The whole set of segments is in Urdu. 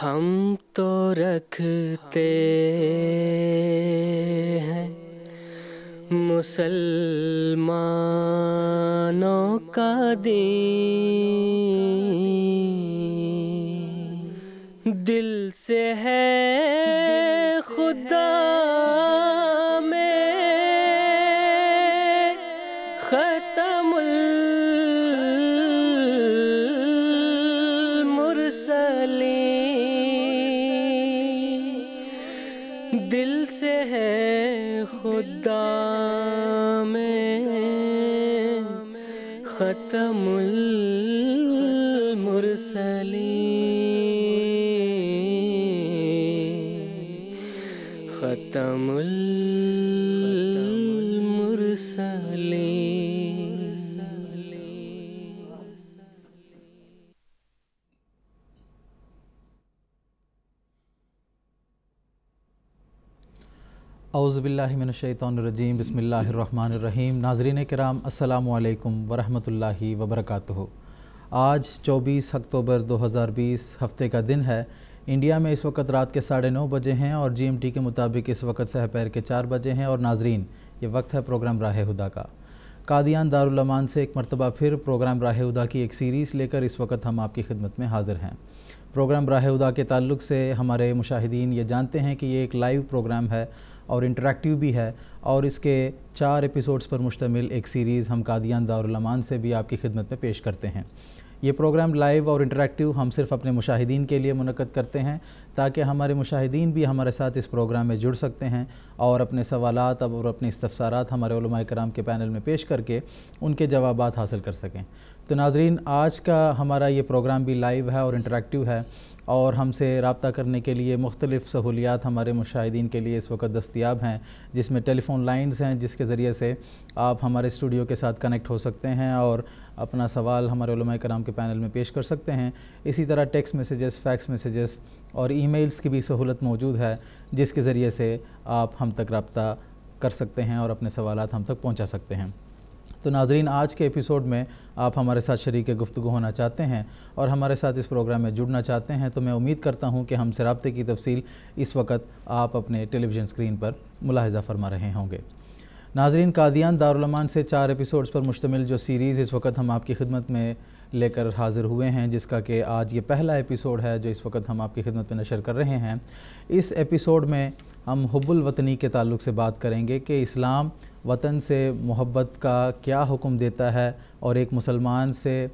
ہم تو رکھتے ہیں مسلمانوں کا دین، دل سے ہے خدا میں ختم المرسلین، دل سے ہے خدا میں ختم المرسلین، ختم المرسلین۔ اعوذ باللہ من الشیطان الرجیم، بسم اللہ الرحمن الرحیم۔ ناظرین کرام، السلام علیکم ورحمۃ اللہ وبرکاتہ۔ آج 24 اکتوبر 2020 ہفتے کا دن ہے۔ انڈیا میں اس وقت رات کے 9:30 بجے ہیں اور جی ایم ٹی کے مطابق اس وقت سحر کے 4 بجے ہیں۔ اور ناظرین، یہ وقت ہے پروگرام راہ ہدیٰ کا۔ قادیان دارالامان سے ایک مرتبہ پھر پروگرام راہ ہدیٰ کی ایک سیریز لے کر اس وقت ہم آپ کی خدمت میں حاضر ہیں۔ پروگرام راہ ہدیٰ کے تعلق سے ہمارے مشاہدین یہ جانتے ہیں کہ یہ ایک لائیو پروگرام ہے اور انٹریکٹیو بھی ہے، اور اس کے 4 ایپیسوڈز پر مشتمل ایک سیریز ہم قادیان دارالامان سے بھی آپ کی خدمت میں پیش کرتے ہیں۔ یہ پروگرام لائیو اور انٹریکٹیو ہم صرف اپنے مشاہدین کے لیے منعقد کرتے ہیں تاکہ ہمارے مشاہدین بھی ہمارے ساتھ اس پروگرام میں جڑ سکتے ہیں اور اپنے سوالات اور اپنے استفسارات ہمارے علماء کرام کے پینل میں پیش کر کے ان کے جوابات حاصل کر سکیں۔ تو ناظرین، آج کا ہمارا یہ پروگرام بھی لائیو ہے اور انٹریکٹیو ہے، اور ہم سے رابطہ کرنے کے لیے مختلف سہولیات ہمارے مشاہدین کے لیے اس وقت دستیاب ہیں، جس میں ٹیلی فون لائنز ہیں جس کے ذریعے سے آپ ہمارے اسٹوڈیو کے ساتھ کنیکٹ ہو سکتے ہیں اور اپنا سوال ہمارے علماء کرام کے پینل میں پیش کر سکتے ہیں۔ اسی طرح ٹیکسٹ میسیجز، فیکس میسیجز اور ای میلز کی بھی سہولت موجود ہے، جس کے ذریعے سے آپ ہم تک رابطہ کر سکتے ہیں اور اپنے سوالات ہم تک پہنچا سکتے ہیں۔ تو ناظرین، آج کے ایپیسوڈ میں آپ ہمارے ساتھ شریک گفتگو ہونا چاہتے ہیں اور ہمارے ساتھ اس پروگرام میں جڑنا چاہتے ہیں، تو میں امید کرتا ہوں کہ ہم سے رابطے کی تفصیل اس وقت آپ اپنے ٹیلی ویژن اسکرین پر ملاحظہ فرما رہے ہوں گے۔ ناظرین، قادیان دارالامان سے 4 ایپیسوڈز پر مشتمل جو سیریز اس وقت ہم آپ کی خدمت میں لے کر حاضر ہوئے ہیں، جس کا کہ آج یہ پہلا ایپیسوڈ ہے جو اس وقت ہم آپ کی خدمت میں نشر کر رہے ہیں۔ اس ایپیسوڈ میں ہم حب الوطنی کے تعلق سے بات کریں گے کہ اسلام وطن سے محبت کا کیا حکم دیتا ہے اور ایک مسلمان سے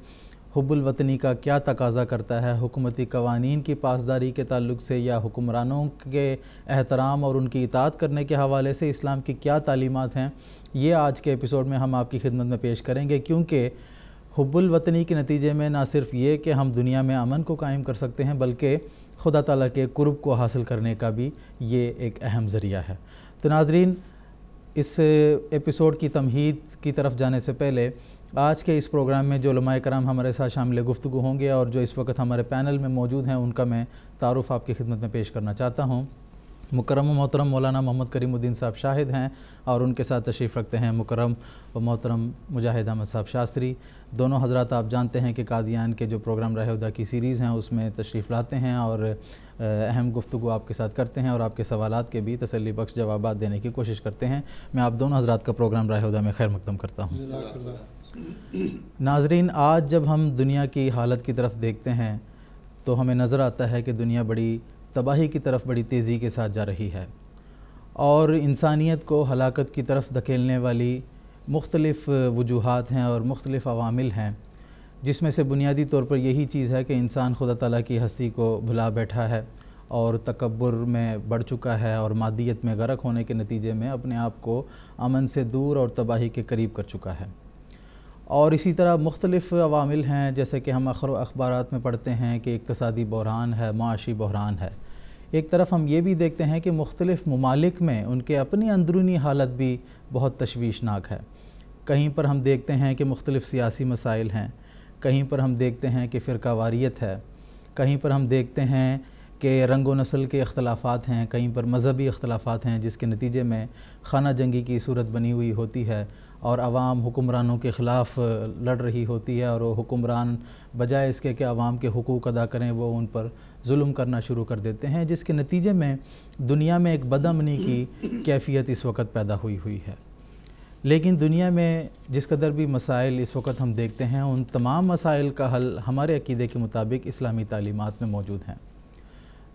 حب الوطنی کا کیا تقاضا کرتا ہے، حکومتی قوانین کی پاسداری کے تعلق سے یا حکمرانوں کے احترام اور ان کی اطاعت کرنے کے حوالے سے اسلام کی کیا تعلیمات ہیں، یہ آج کے ایپیسوڈ میں ہم آپ کی خدمت میں پیش کریں گے، کیونکہ حب الوطنی کے نتیجے میں نہ صرف یہ کہ ہم دنیا میں امن کو قائم کر سکتے ہیں، بلکہ خدا تعالیٰ کے قرب کو حاصل کرنے کا بھی یہ ایک اہم ذریعہ ہے۔ تو ناظرین، اس ایپیسوڈ کی تمہید کی طرف جانے سے پہلے آج کے اس پروگرام میں جو علماء کرام ہمارے ساتھ شامل گفتگو ہوں گے اور جو اس وقت ہمارے پینل میں موجود ہیں، ان کا میں تعارف آپ کی خدمت میں پیش کرنا چاہتا ہوں۔ مکرم و محترم مولانا محمد کریم الدین صاحب شاہد ہیں اور ان کے ساتھ تشریف رکھتے ہیں مکرم و محترم مجاہد احمد صاحب شاستری۔ دونوں حضرات آپ جانتے ہیں کہ قادیان کے جو پروگرام راہ ہدیٰ کی سیریز ہیں اس میں تشریف لاتے ہیں اور اہم گفتگو آپ کے ساتھ کرتے ہیں اور آپ کے سوالات کے بھی تسلی بخش جوابات دینے کی کوشش کرتے ہیں۔ میں آپ دونوں حضرات کا پروگرام راہ ہدیٰ میں خیر مقدم کرتا ہوں۔ ناظرین، آج جب ہم دنیا کی حالت کی طرف دیکھتے ہیں تو ہمیں نظر آتا ہے کہ دنیا بڑی تباہی کی طرف بڑی تیزی کے ساتھ جا رہی ہے اور انسانیت کو ہلاکت کی طرف دھکیلنے والی مختلف وجوہات ہیں اور مختلف عوامل ہیں، جس میں سے بنیادی طور پر یہی چیز ہے کہ انسان خدا تعالیٰ کی ہستی کو بھلا بیٹھا ہے اور تکبر میں بڑھ چکا ہے اور مادیت میں غرق ہونے کے نتیجے میں اپنے آپ کو امن سے دور اور تباہی کے قریب کر چکا ہے۔ اور اسی طرح مختلف عوامل ہیں، جیسے کہ ہم اخبارات میں پڑھتے ہیں کہ اقتصادی بحران ہے، معاشی بحران ہے۔ ایک طرف ہم یہ بھی دیکھتے ہیں کہ مختلف ممالک میں ان کے اپنی اندرونی حالت بھی بہت تشویشناک ہے۔ کہیں پر ہم دیکھتے ہیں کہ مختلف سیاسی مسائل ہیں، کہیں پر ہم دیکھتے ہیں کہ فرقہ واریت ہے، کہیں پر ہم دیکھتے ہیں کہ رنگ و نسل کے اختلافات ہیں، کہیں پر مذہبی اختلافات ہیں، جس کے نتیجے میں خانہ جنگی کی صورت بنی ہوئی ہوتی ہے اور عوام حکمرانوں کے خلاف لڑ رہی ہوتی ہے، اور وہ حکمران بجائے اس کے کہ عوام کے حقوق ادا کریں وہ ان پر ظلم کرنا شروع کر دیتے ہیں، جس کے نتیجے میں دنیا میں ایک بدامنی کی کیفیت اس وقت پیدا ہوئی ہے۔ لیکن دنیا میں جس قدر بھی مسائل اس وقت ہم دیکھتے ہیں، ان تمام مسائل کا حل ہمارے عقیدے کے مطابق اسلامی تعلیمات میں موجود ہیں۔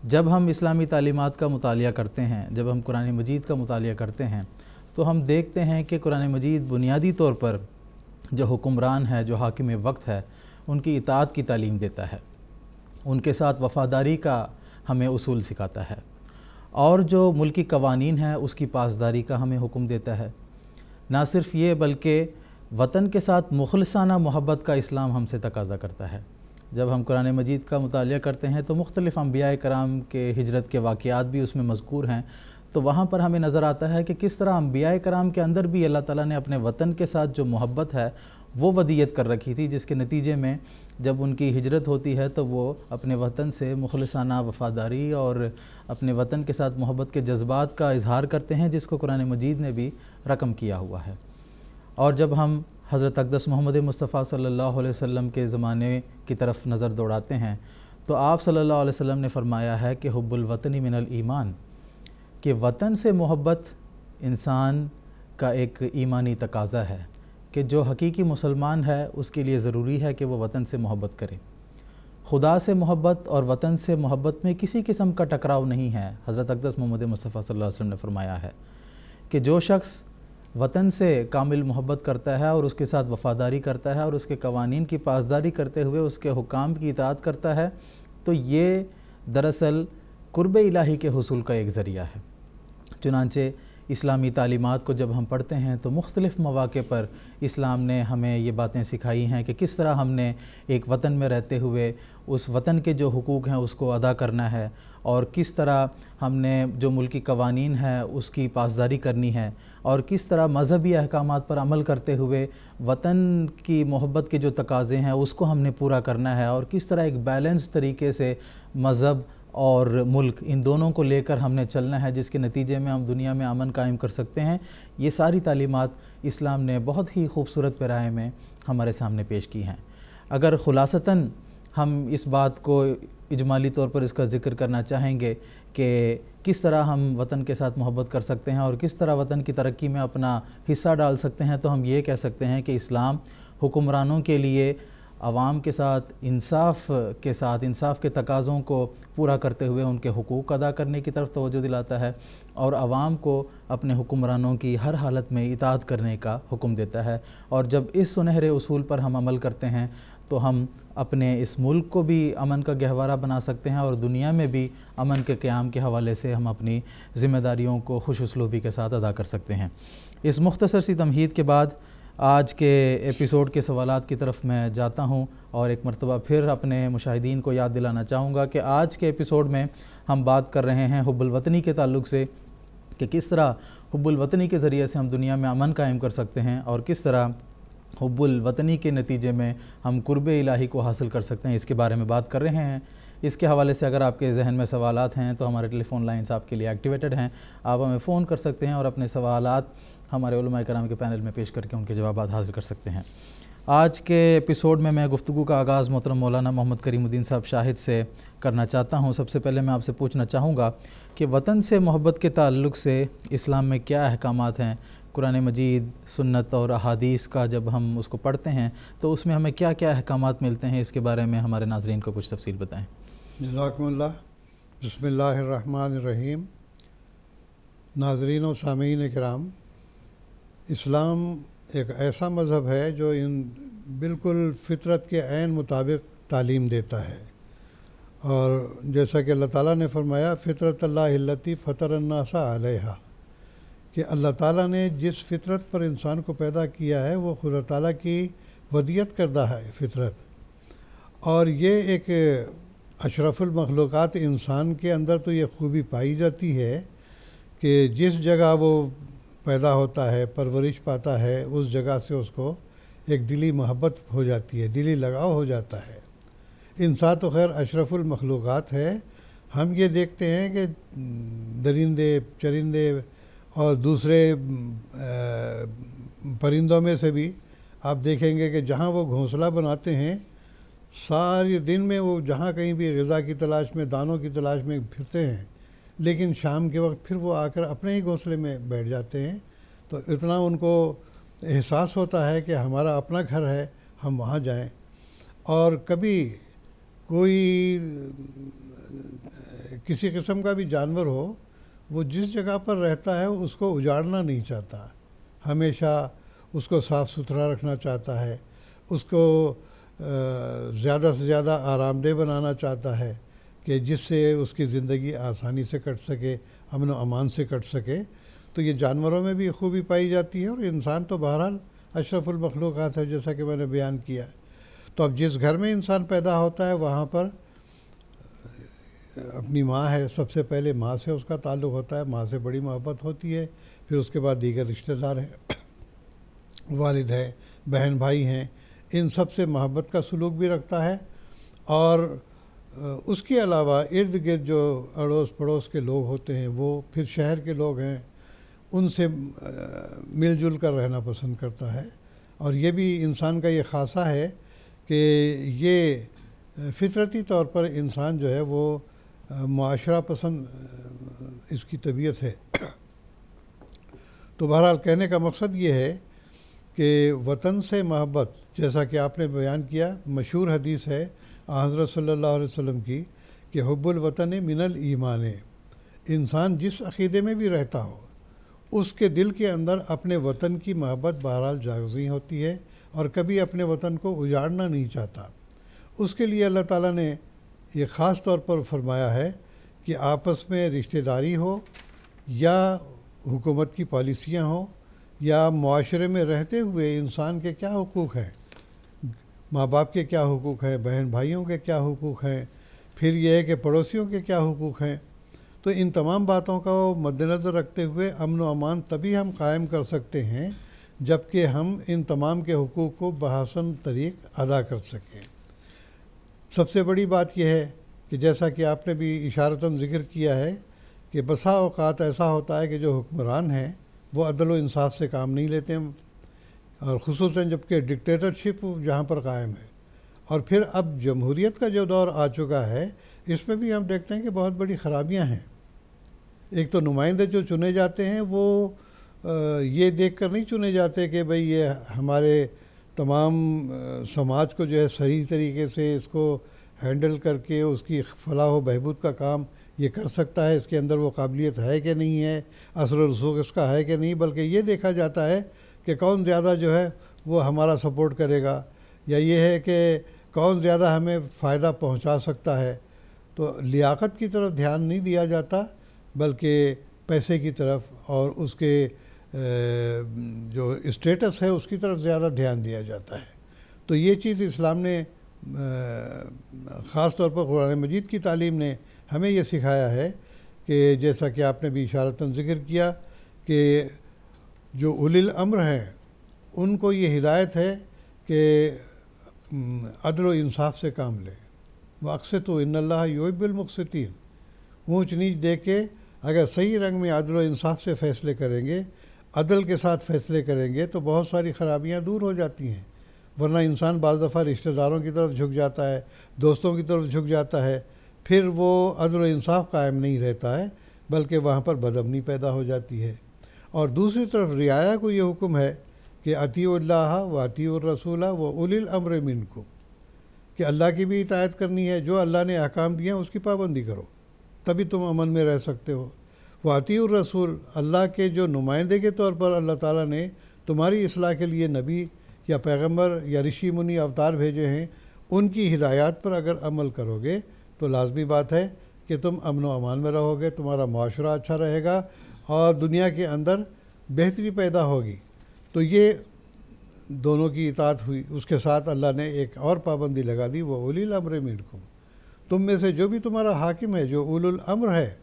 جب ہم اسلامی تعلیمات کا مطالعہ کرتے ہیں، جب ہم قرآن مجید کا مطالعہ کرتے ہیں، تو ہم دیکھتے ہیں کہ قرآن مجید بنیادی طور پر جو حکمران ہے، جو حاکم وقت ہے، ان کی اطاعت کی تعلیم دیتا ہے، ان کے ساتھ وفاداری کا ہمیں اصول سکھاتا ہے، اور جو ملکی قوانین ہیں اس کی پاسداری کا ہمیں حکم دیتا ہے۔ نہ صرف یہ بلکہ وطن کے ساتھ مخلصانہ محبت کا اسلام ہم سے تقاضا کرتا ہے۔ جب ہم قرآن مجید کا مطالعہ کرتے ہیں تو مختلف انبیاء کرام کے ہجرت کے واقعات بھی اس میں مذکور ہیں، تو وہاں پر ہمیں نظر آتا ہے کہ کس طرح انبیاء کرام کے اندر بھی اللہ تعالیٰ نے اپنے وطن کے ساتھ جو محبت ہے وہ ودیت کر رکھی تھی، جس کے نتیجے میں جب ان کی ہجرت ہوتی ہے تو وہ اپنے وطن سے مخلصانہ وفاداری اور اپنے وطن کے ساتھ محبت کے جذبات کا اظہار کرتے ہیں، جس کو قرآن مجید نے بھی رقم کیا ہوا ہے۔ اور جب ہم حضرت اقدس محمد مصطفیٰ صلی اللہ علیہ وسلم کے زمانے کی طرف نظر دوڑاتے ہیں تو آپ صلی اللہ علیہ وسلم نے فرمایا ہے کہ حب الوطن من الایمان، کہ وطن سے محبت انسان کا ایک ایمانی تقاضا ہے، کہ جو حقیقی مسلمان ہے اس کے لیے ضروری ہے کہ وہ وطن سے محبت کرے۔ خدا سے محبت اور وطن سے محبت میں کسی قسم کا ٹکراؤ نہیں ہے۔ حضرت اقدس محمد مصطفیٰ صلی اللہ علیہ وسلم نے فرمایا ہے کہ جو شخص وطن سے کامل محبت کرتا ہے اور اس کے ساتھ وفاداری کرتا ہے اور اس کے قوانین کی پاسداری کرتے ہوئے اس کے حکام کی اطاعت کرتا ہے، تو یہ دراصل قرب الہی کے حصول کا ایک ذریعہ ہے۔ چنانچہ اسلامی تعلیمات کو جب ہم پڑھتے ہیں تو مختلف مواقع پر اسلام نے ہمیں یہ باتیں سکھائی ہیں کہ کس طرح ہم نے ایک وطن میں رہتے ہوئے اس وطن کے جو حقوق ہیں اس کو ادا کرنا ہے، اور کس طرح ہم نے جو ملکی قوانین ہیں اس کی پاسداری کرنی ہے، اور کس طرح مذہبی احکامات پر عمل کرتے ہوئے وطن کی محبت کے جو تقاضے ہیں اس کو ہم نے پورا کرنا ہے، اور کس طرح ایک بیلنس طریقے سے مذہب اور ملک ان دونوں کو لے کر ہم نے چلنا ہے، جس کے نتیجے میں ہم دنیا میں امن قائم کر سکتے ہیں۔ یہ ساری تعلیمات اسلام نے بہت ہی خوبصورت پیرائے میں ہمارے سامنے پیش کی ہیں۔ اگر خلاصتاً ہم اس بات کو اجمالی طور پر اس کا ذکر کرنا چاہیں گے کہ کس طرح ہم وطن کے ساتھ محبت کر سکتے ہیں اور کس طرح وطن کی ترقی میں اپنا حصہ ڈال سکتے ہیں، تو ہم یہ کہہ سکتے ہیں کہ اسلام حکمرانوں کے لیے عوام کے ساتھ انصاف کے تقاضوں کو پورا کرتے ہوئے ان کے حقوق ادا کرنے کی طرف توجہ دلاتا ہے، اور عوام کو اپنے حکمرانوں کی ہر حالت میں اطاعت کرنے کا حکم دیتا ہے۔ اور جب اس سنہرے اصول پر ہم عمل کرتے ہیں تو ہم اپنے اس ملک کو بھی امن کا گہوارہ بنا سکتے ہیں، اور دنیا میں بھی امن کے قیام کے حوالے سے ہم اپنی ذمہ داریوں کو خوش اسلوبی کے ساتھ ادا کر سکتے ہیں۔ اس مختصر سی تمہید کے بعد آج کے ایپیسوڈ کے سوالات کی طرف میں جاتا ہوں، اور ایک مرتبہ پھر اپنے مشاہدین کو یاد دلانا چاہوں گا کہ آج کے ایپیسوڈ میں ہم بات کر رہے ہیں حب الوطنی کے تعلق سے، کہ کس طرح حب الوطنی کے ذریعے سے ہم دنیا میں امن قائم کر سکتے ہیں، اور کس طرح حب الوطنی کے نتیجے میں ہم قرب الہی کو حاصل کر سکتے ہیں، اس کے بارے میں بات کر رہے ہیں۔ اس کے حوالے سے اگر آپ کے ذہن میں سوالات ہیں تو ہمارے ٹیلی فون لائنز آپ کے لیے ایکٹیویٹڈ ہیں، آپ ہمیں فون کر سکتے ہیں اور اپنے سوالات ہمارے علماء کرام کے پینل میں پیش کر کے ان کے جوابات حاصل کر سکتے ہیں۔ آج کے ایپیسوڈ میں گفتگو کا آغاز محترم مولانا محمد کریم الدین صاحب شاہد سے کرنا چاہتا ہوں۔ سب سے پہلے میں آپ سے پوچھنا چاہوں گا کہ وطن سے محبت کے تعلق سے اسلام میں کیا احکامات ہیں؟ قرآن مجید، سنت اور احادیث کا جب ہم اس کو پڑھتے ہیں تو اس میں ہمیں کیا کیا احکامات ملتے ہیں، اس کے بارے میں ہمارے ناظرین کو کچھ تفصیل بتائیں۔ جزاکم اللہ۔ بسم اللہ الرحمن الرحیم۔ ناظرین و سامعین کرام، اسلام ایک ایسا مذہب ہے جو بالکل فطرت کے عین مطابق تعلیم دیتا ہے، اور جیسا کہ اللہ تعالیٰ نے فرمایا فطرت اللہ التی فطر الناس علیہا، کہ اللہ تعالیٰ نے جس فطرت پر انسان کو پیدا کیا ہے وہ خدا تعالیٰ کی ودیت کردہ ہے فطرت، اور یہ ایک اشرف المخلوقات انسان کے اندر تو یہ خوبی پائی جاتی ہے کہ جس جگہ وہ پیدا ہوتا ہے، پرورش پاتا ہے، اس جگہ سے اس کو ایک دلی محبت ہو جاتی ہے، دلی لگاؤ ہو جاتا ہے۔ انسان تو خیر اشرف المخلوقات ہے، ہم یہ دیکھتے ہیں کہ درندے چرندے اور دوسرے پرندوں میں سے بھی آپ دیکھیں گے کہ جہاں وہ گھونسلہ بناتے ہیں سارے دن میں وہ جہاں کہیں بھی غذا کی تلاش میں دانوں کی تلاش میں پھرتے ہیں، لیکن شام کے وقت پھر وہ آ کر اپنے ہی گھونسلے میں بیٹھ جاتے ہیں۔ تو اتنا ان کو احساس ہوتا ہے کہ ہمارا اپنا گھر ہے، ہم وہاں جائیں۔ اور کبھی کوئی کسی قسم کا بھی جانور ہو، وہ جس جگہ پر رہتا ہے اس کو اجاڑنا نہیں چاہتا، ہمیشہ اس کو صاف ستھرا رکھنا چاہتا ہے، اس کو زیادہ سے زیادہ آرام دہ بنانا چاہتا ہے کہ جس سے اس کی زندگی آسانی سے کٹ سکے، امن و امان سے کٹ سکے۔ تو یہ جانوروں میں بھی خوبی پائی جاتی ہے، اور انسان تو بہرحال اشرف المخلوقات ہے، جیسا کہ میں نے بیان کیا۔ تو اب جس گھر میں انسان پیدا ہوتا ہے وہاں پر اپنی ماں ہے، سب سے پہلے ماں سے اس کا تعلق ہوتا ہے، ماں سے بڑی محبت ہوتی ہے، پھر اس کے بعد دیگر رشتہ دار ہیں، والد ہیں، بہن بھائی ہیں، ان سب سے محبت کا سلوک بھی رکھتا ہے۔ اور اس کے علاوہ ارد گرد جو اڑوس پڑوس کے لوگ ہوتے ہیں، وہ پھر شہر کے لوگ ہیں، ان سے مل جل کر رہنا پسند کرتا ہے۔ اور یہ بھی انسان کا یہ خاصہ ہے کہ یہ فطرتی طور پر انسان جو ہے وہ معاشرہ پسند اس کی طبیعت ہے۔ تو بہرحال کہنے کا مقصد یہ ہے کہ وطن سے محبت، جیسا کہ آپ نے بیان کیا، مشہور حدیث ہے حضرت صلی اللہ علیہ وسلم کی کہ حب الوطن من الایمان، انسان جس عقیدے میں بھی رہتا ہو اس کے دل کے اندر اپنے وطن کی محبت بہرحال جاگزی ہوتی ہے، اور کبھی اپنے وطن کو اجاڑنا نہیں چاہتا۔ اس کے لیے اللہ تعالیٰ نے یہ خاص طور پر فرمایا ہے کہ آپس میں رشتہ داری ہو یا حکومت کی پالیسیاں ہوں یا معاشرے میں رہتے ہوئے انسان کے کیا حقوق ہیں، ماں باپ کے کیا حقوق ہیں، بہن بھائیوں کے کیا حقوق ہیں، پھر یہ ہے کہ پڑوسیوں کے کیا حقوق ہیں۔ تو ان تمام باتوں کو مد نظر رکھتے ہوئے امن و امان تبھی ہم قائم کر سکتے ہیں جب کہ ہم ان تمام کے حقوق کو بحسن طریق ادا کر سکیں۔ سب سے بڑی بات یہ ہے کہ جیسا کہ آپ نے بھی اشارتاً ذکر کیا ہے کہ بسا اوقات ایسا ہوتا ہے کہ جو حکمران ہیں وہ عدل و انصاف سے کام نہیں لیتے ہیں، اور خصوصاً جب کہ ڈکٹیٹرشپ جہاں پر قائم ہے۔ اور پھر اب جمہوریت کا جو دور آ چکا ہے، اس میں بھی ہم دیکھتے ہیں کہ بہت بڑی خرابیاں ہیں۔ ایک تو نمائندے جو چنے جاتے ہیں وہ یہ دیکھ کر نہیں چنے جاتے کہ بھئی یہ ہمارے تمام سماج کو جو ہے صحیح طریقے سے اس کو ہینڈل کر کے اس کی فلاح و بہبود کا کام یہ کر سکتا ہے، اس کے اندر وہ قابلیت ہے کہ نہیں ہے، اثر و رسوخ اس کا ہے کہ نہیں، بلکہ یہ دیکھا جاتا ہے کہ کون زیادہ جو ہے وہ ہمارا سپورٹ کرے گا، یا یہ ہے کہ کون زیادہ ہمیں فائدہ پہنچا سکتا ہے۔ تو لیاقت کی طرف دھیان نہیں دیا جاتا، بلکہ پیسے کی طرف اور اس کے جو اسٹیٹس ہے اس کی طرف زیادہ دھیان دیا جاتا ہے۔ تو یہ چیز اسلام نے خاص طور پر قرآن مجید کی تعلیم نے ہمیں یہ سکھایا ہے کہ جیسا کہ آپ نے بھی اشارتاً ذکر کیا کہ جو اولی الامر ہیں ان کو یہ ہدایت ہے کہ عدل و انصاف سے کام لیں، وَأَقْسِطُوا إِنَّ اللَّهَ يُحِبُّ الْمُقْسِطِينَ، اونچ نیچ دیکھ کے اگر صحیح رنگ میں عدل و انصاف سے فیصلے کریں گے، عدل کے ساتھ فیصلے کریں گے تو بہت ساری خرابیاں دور ہو جاتی ہیں۔ ورنہ انسان بعض دفعہ رشتہ داروں کی طرف جھک جاتا ہے، دوستوں کی طرف جھک جاتا ہے، پھر وہ عدل و انصاف قائم نہیں رہتا ہے، بلکہ وہاں پر بدامنی پیدا ہو جاتی ہے۔ اور دوسری طرف رعایا کو یہ حکم ہے کہ اطیعوا اللہ و اطیعوا الرسول و اولی الامر منکم، کہ اللہ کی بھی اطاعت کرنی ہے، جو اللہ نے احکام دیے ہیں اس کی پابندی کرو، تبھی تم امن میں رہ سکتے ہو۔ وہ اطیعوا الرسول، اللہ کے جو نمائندے کے طور پر اللہ تعالیٰ نے تمہاری اصلاح کے لیے نبی یا پیغمبر یا رشی منی اوتار بھیجے ہیں، ان کی ہدایات پر اگر عمل کرو گے تو لازمی بات ہے کہ تم امن و امان میں رہو گے، تمہارا معاشرہ اچھا رہے گا اور دنیا کے اندر بہتری پیدا ہوگی۔ تو یہ دونوں کی اطاعت ہوئی۔ اس کے ساتھ اللہ نے ایک اور پابندی لگا دی، وہ اولی الامر منکم، تم میں سے جو بھی تمہارا حاکم ہے، جو اولو الامر ہے،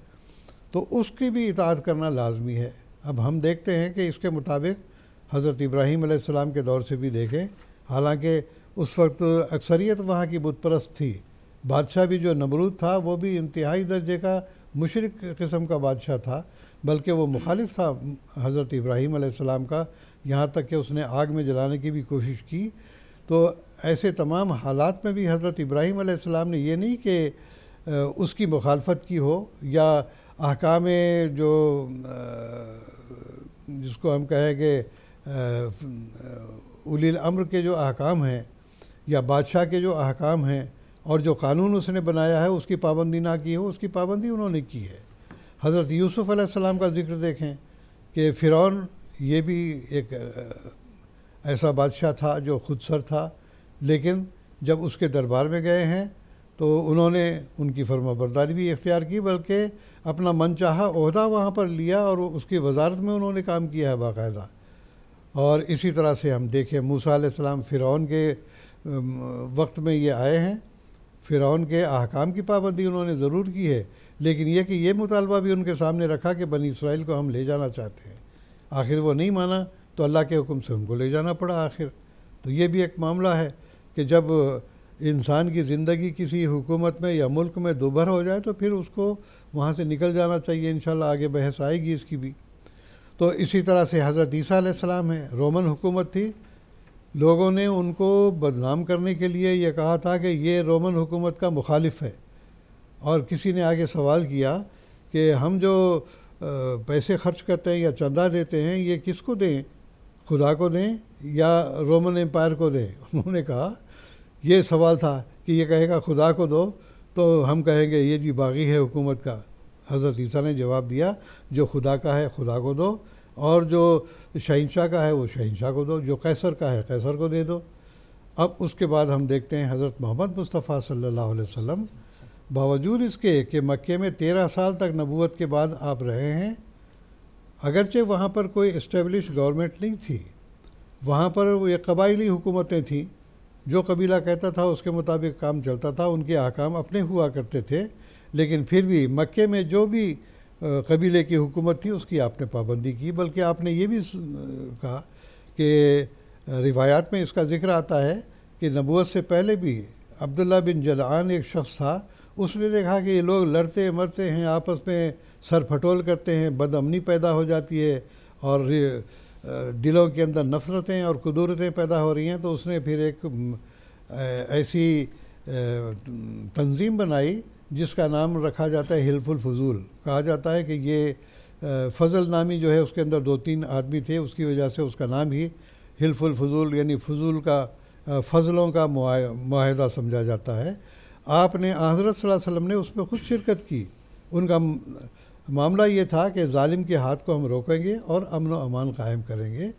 تو اس کی بھی اطاعت کرنا لازمی ہے۔ اب ہم دیکھتے ہیں کہ اس کے مطابق حضرت ابراہیم علیہ السلام کے دور سے بھی دیکھیں، حالانکہ اس وقت اکثریت وہاں کی بت پرست تھی، بادشاہ بھی جو نمرود تھا وہ بھی انتہائی درجے کا مشرک قسم کا بادشاہ تھا، بلکہ وہ مخالف تھا حضرت ابراہیم علیہ السلام کا، یہاں تک کہ اس نے آگ میں جلانے کی بھی کوشش کی۔ تو ایسے تمام حالات میں بھی حضرت ابراہیم علیہ السلام نے یہ نہیں کہ اس کی مخالفت کی ہو، یا احکام جو جس کو ہم کہیں کہ اولی الامر کے جو احکام ہیں یا بادشاہ کے جو احکام ہیں اور جو قانون اس نے بنایا ہے اس کی پابندی نہ کی ہو، اس کی پابندی انہوں نے کی ہے۔ حضرت یوسف علیہ السلام کا ذکر دیکھیں کہ فرعون یہ بھی ایک ایسا بادشاہ تھا جو خود سر تھا، لیکن جب اس کے دربار میں گئے ہیں تو انہوں نے ان کی فرما برداری بھی اختیار کی، بلکہ اپنا من چاہا عہدہ وہاں پر لیا اور اس کی وزارت میں انہوں نے کام کیا ہے باقاعدہ۔ اور اسی طرح سے ہم دیکھیں موسیٰ علیہ السلام فرعون کے وقت میں یہ آئے ہیں، فرعون کے احکام کی پابندی انہوں نے ضرور کی ہے، لیکن یہ کہ یہ مطالبہ بھی ان کے سامنے رکھا کہ بنی اسرائیل کو ہم لے جانا چاہتے ہیں، آخر وہ نہیں مانا تو اللہ کے حکم سے ان کو لے جانا پڑا آخر۔ تو یہ بھی ایک معاملہ ہے کہ جب انسان کی زندگی کسی حکومت میں یا ملک میں دوبھر ہو جائے تو پھر اس کو وہاں سے نکل جانا چاہیے، انشاءاللہ آگے بحث آئے گی اس کی بھی۔ تو اسی طرح سے حضرت عیسیٰ علیہ السلام ہیں، رومن حکومت تھی، لوگوں نے ان کو بدنام کرنے کے لیے یہ کہا تھا کہ یہ رومن حکومت کا مخالف ہے، اور کسی نے آگے سوال کیا کہ ہم جو پیسے خرچ کرتے ہیں یا چندہ دیتے ہیں یہ کس کو دیں، خدا کو دیں یا رومن امپائر کو دیں؟ انہوں نے کہا، یہ سوال تھا کہ یہ کہے گا خدا کو دو تو ہم کہیں گے یہ جی باغی ہے حکومت کا۔ حضرت عیسیٰ نے جواب دیا جو خدا کا ہے خدا کو دو، اور جو شہنشاہ کا ہے وہ شہنشاہ کو دو، جو قیصر کا ہے قیصر کو دے دو۔ اب اس کے بعد ہم دیکھتے ہیں حضرت محمد مصطفیٰ صلی اللہ علیہ وسلم باوجود اس کے کہ مکے میں 13 سال تک نبوت کے بعد آپ رہے ہیں، اگرچہ وہاں پر کوئی اسٹیبلش گورنمنٹ نہیں تھی، وہاں پر یہ قبائلی حکومتیں تھیں، جو قبیلہ کہتا تھا اس کے مطابق کام چلتا تھا، ان کے احکام اپنے ہوا کرتے تھے، لیکن پھر بھی مکے میں جو بھی قبیلے کی حکومت تھی اس کی آپ نے پابندی کی، بلکہ آپ نے یہ بھی کہا کہ روایات میں اس کا ذکر آتا ہے کہ نبوت سے پہلے بھی عبداللہ بن جدعان ایک شخص تھا، اس نے دیکھا کہ یہ لوگ لڑتے مرتے ہیں، آپس میں سر پھٹول کرتے ہیں، بد امنی پیدا ہو جاتی ہے اور دلوں کے اندر نفرتیں اور کدورتیں پیدا ہو رہی ہیں، تو اس نے پھر ایک ایسی تنظیم بنائی جس کا نام رکھا جاتا ہے حلف الفضول۔ کہا جاتا ہے کہ یہ فضل نامی جو ہے اس کے اندر 2-3 آدمی تھے، اس کی وجہ سے اس کا نام ہی حلف الفضول یعنی فضول کا فضلوں کا معاہدہ سمجھا جاتا ہے۔ آپ نے حضرت صلی اللہ علیہ وسلم نے اس میں خود شرکت کی۔ ان کا معاملہ یہ تھا کہ ظالم کے ہاتھ کو ہم روکیں گے اور امن و امان قائم کریں گے۔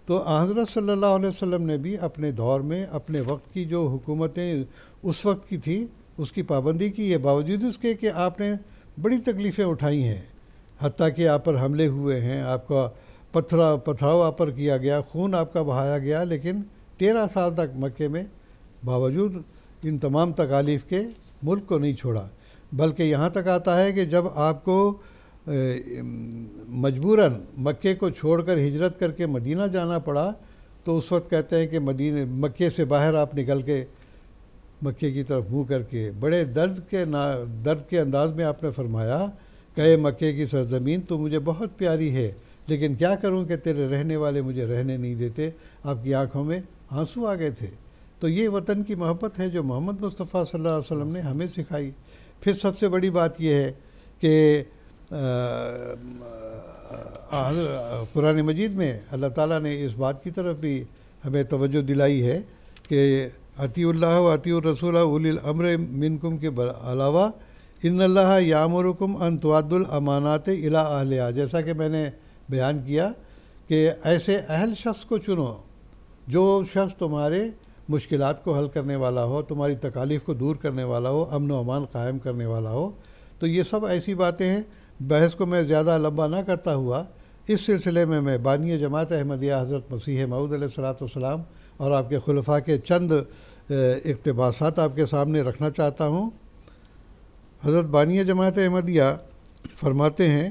تو حضرت صلی اللہ علیہ وسلم نے بھی اپنے دور میں اپنے وقت کی جو حکومتیں اس وقت کی تھی اس کی پابندی کی ہے، باوجود اس کے کہ آپ نے بڑی تکلیفیں اٹھائی ہیں، حتیٰ کہ آپ پر حملے ہوئے ہیں، آپ کا پتھراؤ آپ پر کیا گیا، خون آپ کا بہایا گیا، لیکن 13 سال تک مکے میں باوجود ان تمام تکالیف کے ملک کو نہیں چھوڑا، بلکہ یہاں تک آتا ہے کہ جب آپ کو مجبوراً مکے کو چھوڑ کر ہجرت کر کے مدینہ جانا پڑا تو اس وقت کہتے ہیں کہ مکے سے باہر آپ نکل کے مکے کی طرف منہ کر کے بڑے درد کے انداز میں آپ نے فرمایا کہ اے مکے کی سرزمین تو مجھے بہت پیاری ہے، لیکن کیا کروں کہ تیرے رہنے والے مجھے رہنے نہیں دیتے۔ آپ کی آنکھوں میں آنسو آ گئے تھے۔ تو یہ وطن کی محبت ہے جو محمد مصطفیٰ صلی اللہ علیہ وسلم نے ہمیں سکھائی۔ پھر سب سے بڑی بات یہ ہے کہ قرآن مجید میں اللہ تعالیٰ نے اس بات کی طرف بھی ہمیں توجہ دلائی ہے کہ اطیع اللہ و اطیع الرسول اولی الامر منکم کے علاوہ ان اللہ یامرکم ان تؤدوا الامانات الی اہلہا، جیسا کہ میں نے بیان کیا کہ ایسے اہل شخص کو چنو جو شخص تمہارے مشکلات کو حل کرنے والا ہو، تمہاری تکالیف کو دور کرنے والا ہو، امن و امان قائم کرنے والا ہو۔ تو یہ سب ایسی باتیں ہیں، بحث کو میں زیادہ لمبا نہ کرتا ہوا اس سلسلے میں بانی جماعت احمدیہ حضرت مسیح موعود علیہ الصلوۃ والسلام اور آپ کے خلفاء کے چند اقتباسات آپ کے سامنے رکھنا چاہتا ہوں۔ حضرت بانی جماعت احمدیہ فرماتے ہیں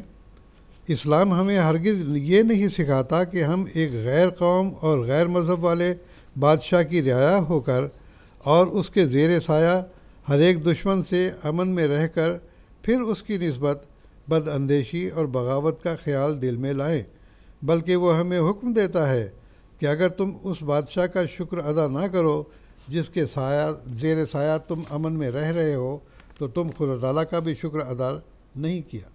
اسلام ہمیں ہرگز یہ نہیں سکھاتا کہ ہم ایک غیر قوم اور غیر مذہب والے بادشاہ کی رعایا ہو کر اور اس کے زیر سایہ ہر ایک دشمن سے امن میں رہ کر پھر اس کی نسبت بد اندیشی اور بغاوت کا خیال دل میں لائیں، بلکہ وہ ہمیں حکم دیتا ہے کہ اگر تم اس بادشاہ کا شکر ادا نہ کرو جس کے زیر سایہ تم امن میں رہ رہے ہو، تو تم خدا تعالیٰ کا بھی شکر ادا نہیں کیا۔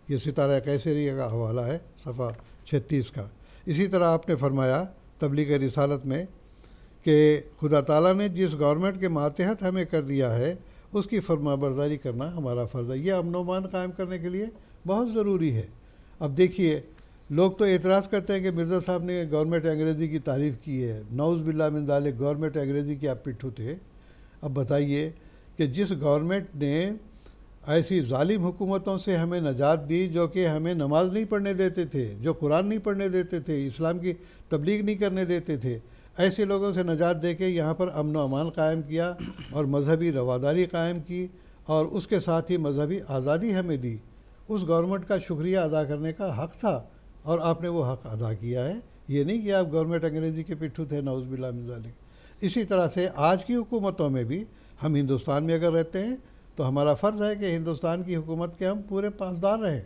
یہ ستارہ قیصریہ کا حوالہ ہے، صفحہ 36 کا۔ اسی طرح آپ نے فرمایا تبلیغ رسالت میں کہ خدا تعالیٰ نے جس گورنمنٹ کے ماتحت ہمیں کر دیا ہے اس کی فرما برداری کرنا ہمارا فرض ہے۔ یہ امن و امان قائم کرنے کے لیے بہت ضروری ہے۔ اب دیکھیے، لوگ تو اعتراض کرتے ہیں کہ مرزا صاحب نے گورنمنٹ انگریزی کی تعریف کی ہے، نعوذ باللہ من ذالک، گورنمنٹ انگریزی کے آپ پٹھو تھے۔ اب بتائیے کہ جس گورنمنٹ نے ایسی ظالم حکومتوں سے ہمیں نجات دی جو کہ ہمیں نماز نہیں پڑھنے دیتے تھے، جو قرآن نہیں پڑھنے دیتے تھے، اسلام کی تبلیغ نہیں کرنے دیتے تھے، ایسے لوگوں سے نجات دے کے یہاں پر امن و امان قائم کیا اور مذہبی رواداری قائم کی اور اس کے ساتھ ہی مذہبی آزادی ہمیں دی، اس گورنمنٹ کا شکریہ ادا کرنے کا حق تھا اور آپ نے وہ حق ادا کیا ہے۔ یہ نہیں کہ آپ گورنمنٹ انگریزی کے پٹھو تھے، نعوذ باللہ من ذالک۔ اسی طرح سے آج کی حکومتوں میں بھی ہم ہندوستان میں اگر رہتے ہیں تو ہمارا فرض ہے کہ ہندوستان کی حکومت کے ہم پورے پاسدار رہیں۔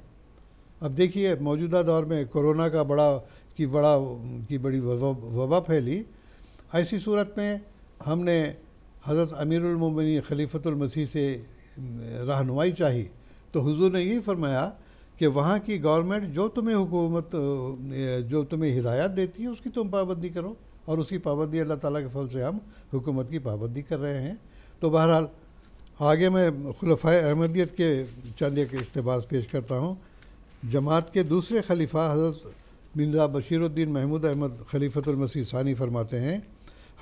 اب دیکھیے، موجودہ دور میں کورونا کا بڑی وبا پھیلی، ایسی صورت میں ہم نے حضرت امیر المومنین خلیفۃ المسیح سے رہنمائی چاہی تو حضور نے یہی فرمایا کہ وہاں کی گورنمنٹ جو تمہیں ہدایات دیتی ہے اس کی تم پابندی کرو، اور اس کی پابندی اللہ تعالیٰ کے فضل سے ہم حکومت کی پابندی کر رہے ہیں۔ تو بہرحال آگے میں خلفائے احمدیت کے چند ایک اقتباس پیش کرتا ہوں۔ جماعت کے دوسرے خلیفہ حضرت مرزا بشیر الدین محمود احمد خلیفۃ المسیح ثانی فرماتے ہیں،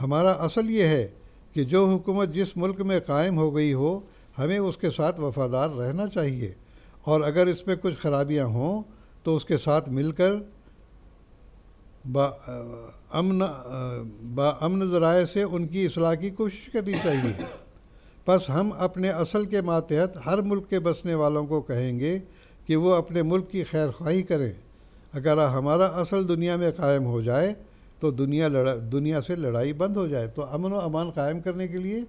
ہمارا اصل یہ ہے کہ جو حکومت جس ملک میں قائم ہو گئی ہو ہمیں اس کے ساتھ وفادار رہنا چاہیے، اور اگر اس میں کچھ خرابیاں ہوں تو اس کے ساتھ مل کر امن ذرائع سے ان کی اصلاح کی کوشش کرنی چاہیے۔ پس ہم اپنے اصل کے ماتحت ہر ملک کے بسنے والوں کو کہیں گے کہ وہ اپنے ملک کی خیر خواہی کریں۔ اگر ہمارا اصل دنیا میں قائم ہو جائے تو دنیا سے لڑائی بند ہو جائے۔ تو امن و امان قائم کرنے کے لیے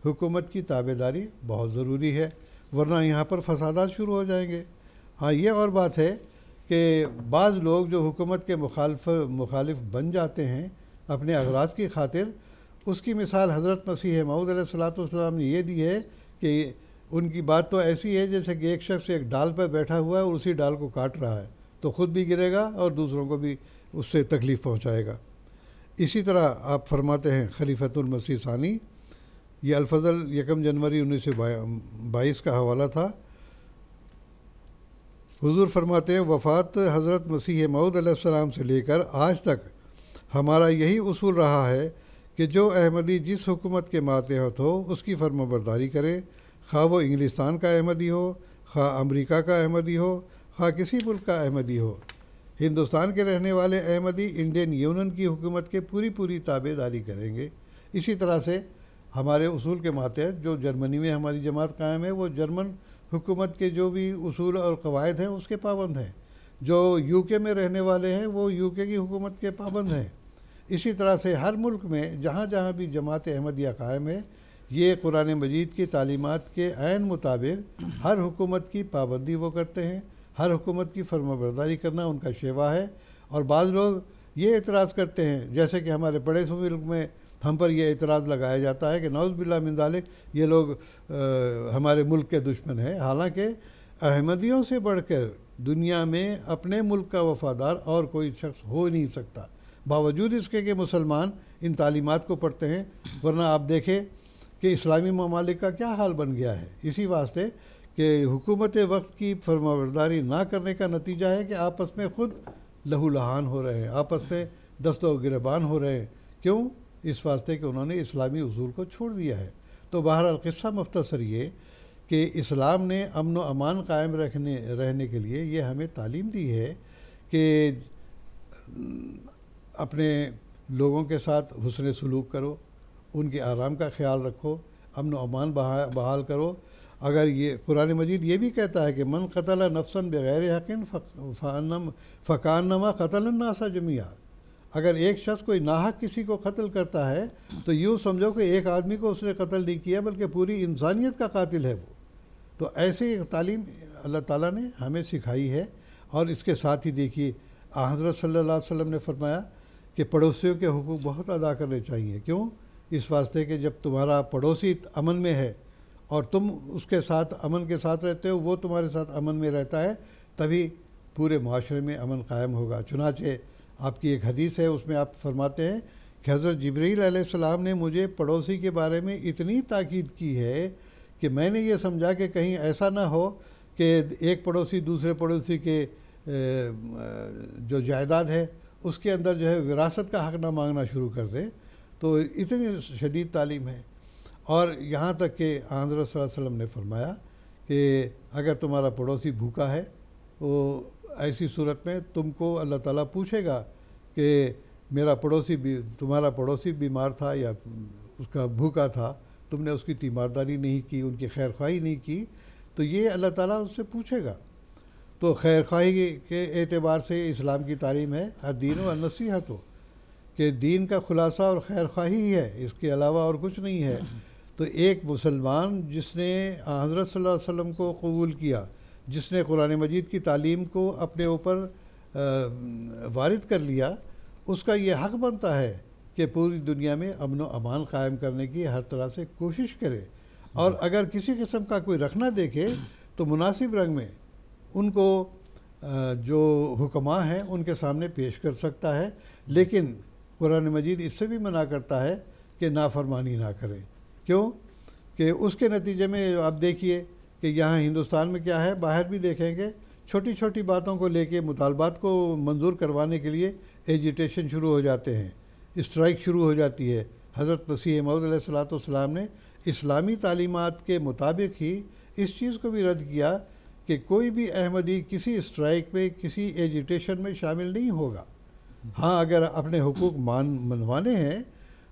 حکومت کی تابعداری بہت ضروری ہے، ورنہ یہاں پر فسادات شروع ہو جائیں گے۔ ہاں، یہ اور بات ہے کہ بعض لوگ جو حکومت کے مخالف بن جاتے ہیں اپنے اغراض کی خاطر، اس کی مثال حضرت مسیح موعود علیہ الصلوۃ والسلام نے یہ دی ہے کہ ان کی بات تو ایسی ہے جیسے کہ ایک شخص ایک ڈال پر بیٹھا ہوا ہے اور اسی ڈال کو کاٹ رہا ہے، تو خود بھی گرے گا اور دوسروں کو بھی اس سے تکلیف پہنچائے گا۔ اسی طرح آپ فرماتے ہیں خلیفۃ المسیح ثانی، یہ الفضل 1 جنوری 1922 کا حوالہ تھا۔ حضور فرماتے ہیں، وفات حضرت مسیح موعود علیہ السلام سے لے کر آج تک ہمارا یہی اصول رہا ہے کہ جو احمدی جس حکومت کے ماتحت ہو اس کی فرما برداری کرے، خواہ وہ انگلستان کا احمدی ہو، خواہ امریکہ کا احمدی ہو، خواہ کسی ملک کا احمدی ہو۔ ہندوستان کے رہنے والے احمدی انڈین یونین کی حکومت کے پوری تابع داری کریں گے۔ اسی طرح سے ہمارے اصول کے ماتحت جو جرمنی میں ہماری جماعت قائم ہے، وہ جرمن حکومت کے جو بھی اصول اور قواعد ہیں اس کے پابند ہیں۔ جو یو کے میں رہنے والے ہیں وہ یو کے کی حکومت کے پابند ہیں۔ اسی طرح سے ہر ملک میں جہاں جہاں بھی جماعت احمدیہ قائم ہے، یہ قرآن مجید کی تعلیمات کے عین مطابق ہر حکومت کی پابندی وہ کرتے ہیں، ہر حکومت کی فرما برداری کرنا ان کا شیوا ہے۔ اور بعض لوگ یہ اعتراض کرتے ہیں، جیسے کہ ہمارے بڑے ملک میں ہم پر یہ اعتراض لگایا جاتا ہے کہ نعوذ باللہ من ذالک یہ لوگ ہمارے ملک کے دشمن ہیں، حالانکہ احمدیوں سے بڑھ کر دنیا میں اپنے ملک کا وفادار اور کوئی شخص ہو نہیں سکتا، باوجود اس کے کہ مسلمان ان تعلیمات کو پڑھتے ہیں۔ ورنہ آپ دیکھیں کہ اسلامی ممالک کا کیا حال بن گیا ہے، اسی واسطے کہ حکومت وقت کی فرمانبرداری نہ کرنے کا نتیجہ ہے کہ آپس میں خود لہو لہان ہو رہے ہیں، آپس میں دست و گریبان ہو رہے ہیں۔ کیوں؟ اس واسطے کہ انہوں نے اسلامی اصول کو چھوڑ دیا ہے۔ تو بہرحال قصہ مختصر یہ کہ اسلام نے امن و امان قائم رہنے کے لیے یہ ہمیں تعلیم دی ہے کہ اپنے لوگوں کے ساتھ حسن سلوک کرو، ان کے آرام کا خیال رکھو، امن و امان بحال کرو۔ اگر یہ قرآن مجید یہ بھی کہتا ہے کہ من قتل نفسا بغیر حق فکانما قتل الناس جميعا، اگر ایک شخص کوئی ناحق کسی کو قتل کرتا ہے تو یوں سمجھو کہ ایک آدمی کو اس نے قتل نہیں کیا بلکہ پوری انسانیت کا قاتل ہے وہ. تو ایسی تعلیم اللہ تعالیٰ نے ہمیں سکھائی ہے. اور اس کے ساتھ ہی دیکھیے حضرت صلی اللہ علیہ وسلم نے فرمایا کہ پڑوسیوں کے حقوق بہت ادا کرنے چاہیے. کیوں؟ اس واسطے کہ جب تمہارا پڑوسی امن میں ہے اور تم اس کے ساتھ امن کے ساتھ رہتے ہو، وہ تمہارے ساتھ امن میں رہتا ہے، تبھی پورے معاشرے میں امن قائم ہوگا. چنانچہ آپ کی ایک حدیث ہے، اس میں آپ فرماتے ہیں کہ حضرت جبرائیل علیہ السلام نے مجھے پڑوسی کے بارے میں اتنی تاکید کی ہے کہ میں نے یہ سمجھا کہ کہیں ایسا نہ ہو کہ ایک پڑوسی دوسرے پڑوسی کے جو جائیداد ہے اس کے اندر جو ہے وراثت کا حق نہ مانگنا شروع کر دے. تو اتنی شدید تعلیم ہے. اور یہاں تک کہ حضرت صلی اللہ علیہ وسلم نے فرمایا کہ اگر تمہارا پڑوسی بھوکا ہے، وہ ایسی صورت میں تم کو اللہ تعالیٰ پوچھے گا کہ تمہارا پڑوسی بیمار تھا یا اس کا بھوکا تھا، تم نے اس کی تیمارداری نہیں کی، ان کی خیر خواہی نہیں کی، تو یہ اللہ تعالیٰ اس سے پوچھے گا. تو خیر خواہی کے اعتبار سے اسلام کی تعلیم ہے الدین و النصیحت ہو، کہ دین کا خلاصہ اور خیر خواہی ہی ہے، اس کے علاوہ اور کچھ نہیں ہے. تو ایک مسلمان جس نے حضرت صلی اللہ علیہ وسلم کو قبول کیا، جس نے قرآن مجید کی تعلیم کو اپنے اوپر وارد کر لیا، اس کا یہ حق بنتا ہے کہ پوری دنیا میں امن و امان قائم کرنے کی ہر طرح سے کوشش کرے. اور اگر کسی قسم کا کوئی رکھنا دیکھے تو مناسب رنگ میں ان کو جو حکماء ہیں ان کے سامنے پیش کر سکتا ہے. لیکن قرآن مجید اس سے بھی منع کرتا ہے کہ نافرمانی نہ کرے. کیوں؟ کہ اس کے نتیجے میں آپ دیکھیے کہ یہاں ہندوستان میں کیا ہے، باہر بھی دیکھیں گے، چھوٹی چھوٹی باتوں کو لے کے مطالبات کو منظور کروانے کے لیے ایجیٹیشن شروع ہو جاتے ہیں، اسٹرائک شروع ہو جاتی ہے. حضرت مسیح موعود علیہ السلام نے اسلامی تعلیمات کے مطابق ہی اس چیز کو بھی رد کیا کہ کوئی بھی احمدی کسی اسٹرائک میں، کسی ایجیٹیشن میں شامل نہیں ہوگا. ہاں اگر اپنے حقوق منوانے ہیں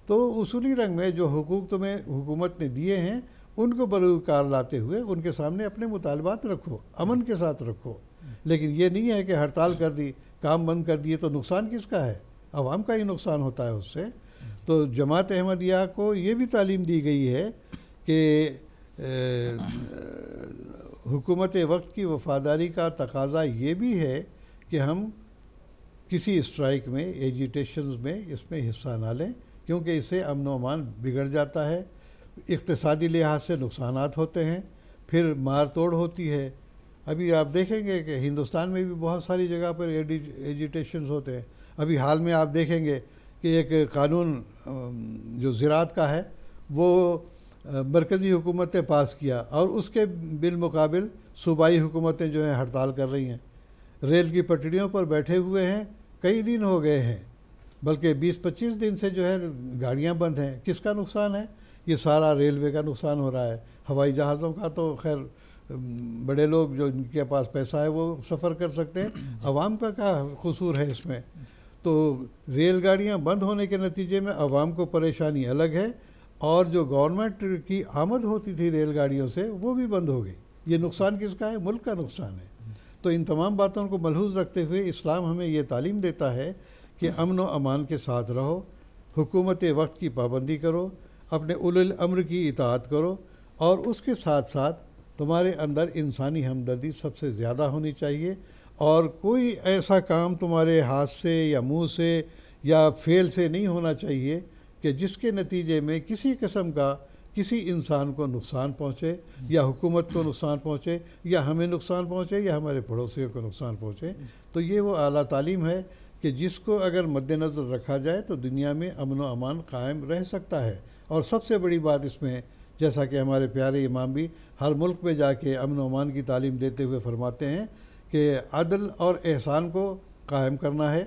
تو اصولی رنگ میں جو حقوق تمہیں حکومت نے دیے ہیں ان کو بروکار لاتے ہوئے ان کے سامنے اپنے مطالبات رکھو، امن کے ساتھ رکھو. لیکن یہ نہیں ہے کہ ہڑتال کر دی، کام بند کر دیے، تو نقصان کس کا ہے؟ عوام کا ہی نقصان ہوتا ہے اس سے. تو جماعت احمدیہ کو یہ بھی تعلیم دی گئی ہے کہ حکومت وقت کی وفاداری کا تقاضا یہ بھی ہے کہ ہم کسی اسٹرائک میں، ایجیٹیشنز میں اس میں حصہ نہ لیں، کیونکہ اس سے امن و امان بگڑ جاتا ہے، اقتصادی لحاظ سے نقصانات ہوتے ہیں، پھر مار توڑ ہوتی ہے. ابھی آپ دیکھیں گے کہ ہندوستان میں بھی بہت ساری جگہ پر ایجیٹیشنز ہوتے ہیں. ابھی حال میں آپ دیکھیں گے کہ ایک قانون جو زراعت کا ہے وہ مرکزی حکومت نے پاس کیا اور اس کے بالمقابل صوبائی حکومتیں جو ہیں ہڑتال کر رہی ہیں، ریل کی پٹڑیوں پر بیٹھے ہوئے ہیں، کئی دن ہو گئے ہیں، بلکہ 20-25 دن سے جو ہے گاڑیاں بند ہیں. کس کا نقصان ہے؟ یہ سارا ریلوے کا نقصان ہو رہا ہے. ہوائی جہازوں کا تو خیر بڑے لوگ جو ان کے پاس پیسہ ہے وہ سفر کر سکتے ہیں، عوام کا کیا قصور ہے اس میں؟ تو ریل گاڑیاں بند ہونے کے نتیجے میں عوام کو پریشانی الگ ہے، اور جو گورنمنٹ کی آمد ہوتی تھی ریل گاڑیوں سے وہ بھی بند ہو گئی. یہ نقصان کس کا ہے؟ ملک کا نقصان ہے. تو ان تمام باتوں کو ملحوظ رکھتے ہوئے اسلام ہمیں یہ تعلیم دیتا ہے کہ امن و امان کے ساتھ رہو، حکومت وقت کی پابندی کرو، اپنے اولی الامر کی اطاعت کرو، اور اس کے ساتھ ساتھ تمہارے اندر انسانی ہمدردی سب سے زیادہ ہونی چاہیے. اور کوئی ایسا کام تمہارے ہاتھ سے یا منہ سے یا فعل سے نہیں ہونا چاہیے کہ جس کے نتیجے میں کسی قسم کا کسی انسان کو نقصان پہنچے، یا حکومت کو نقصان پہنچے، یا ہمیں نقصان پہنچے، یا ہمارے پڑوسیوں کو نقصان پہنچے. تو یہ وہ اعلیٰ تعلیم ہے کہ جس کو اگر مد نظر رکھا جائے تو دنیا میں امن و امان قائم رہ سکتا ہے. اور سب سے بڑی بات اس میں، جیسا کہ ہمارے پیارے امام بھی ہر ملک میں جا کے امن و امان کی تعلیم دیتے ہوئے فرماتے ہیں کہ عدل اور احسان کو قائم کرنا ہے،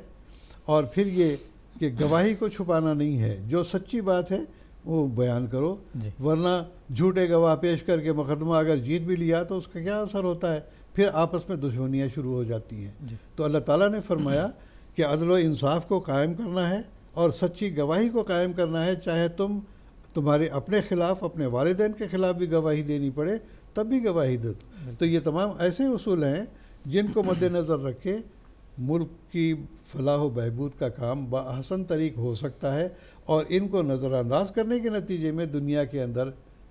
اور پھر یہ کہ گواہی کو چھپانا نہیں ہے. جو سچی بات ہے وہ بیان کرو، ورنہ جھوٹے گواہ پیش کر کے مقدمہ اگر جیت بھی لیا تو اس کا کیا اثر ہوتا ہے؟ پھر آپس میں دشمنیاں شروع ہو جاتی ہیں. تو اللہ تعالیٰ نے فرمایا کہ عدل و انصاف کو قائم کرنا ہے اور سچی گواہی کو قائم کرنا ہے، چاہے تمہارے اپنے خلاف، اپنے والدین کے خلاف بھی گواہی دینی پڑے تب بھی گواہی دو. تو یہ تمام ایسے اصول ہیں جن کو مد نظر رکھے ملک کی فلاح و بہبود کا کام بحسن طریق ہو سکتا ہے، اور ان کو نظر انداز کرنے کے نتیجے میں دنیا کے اندر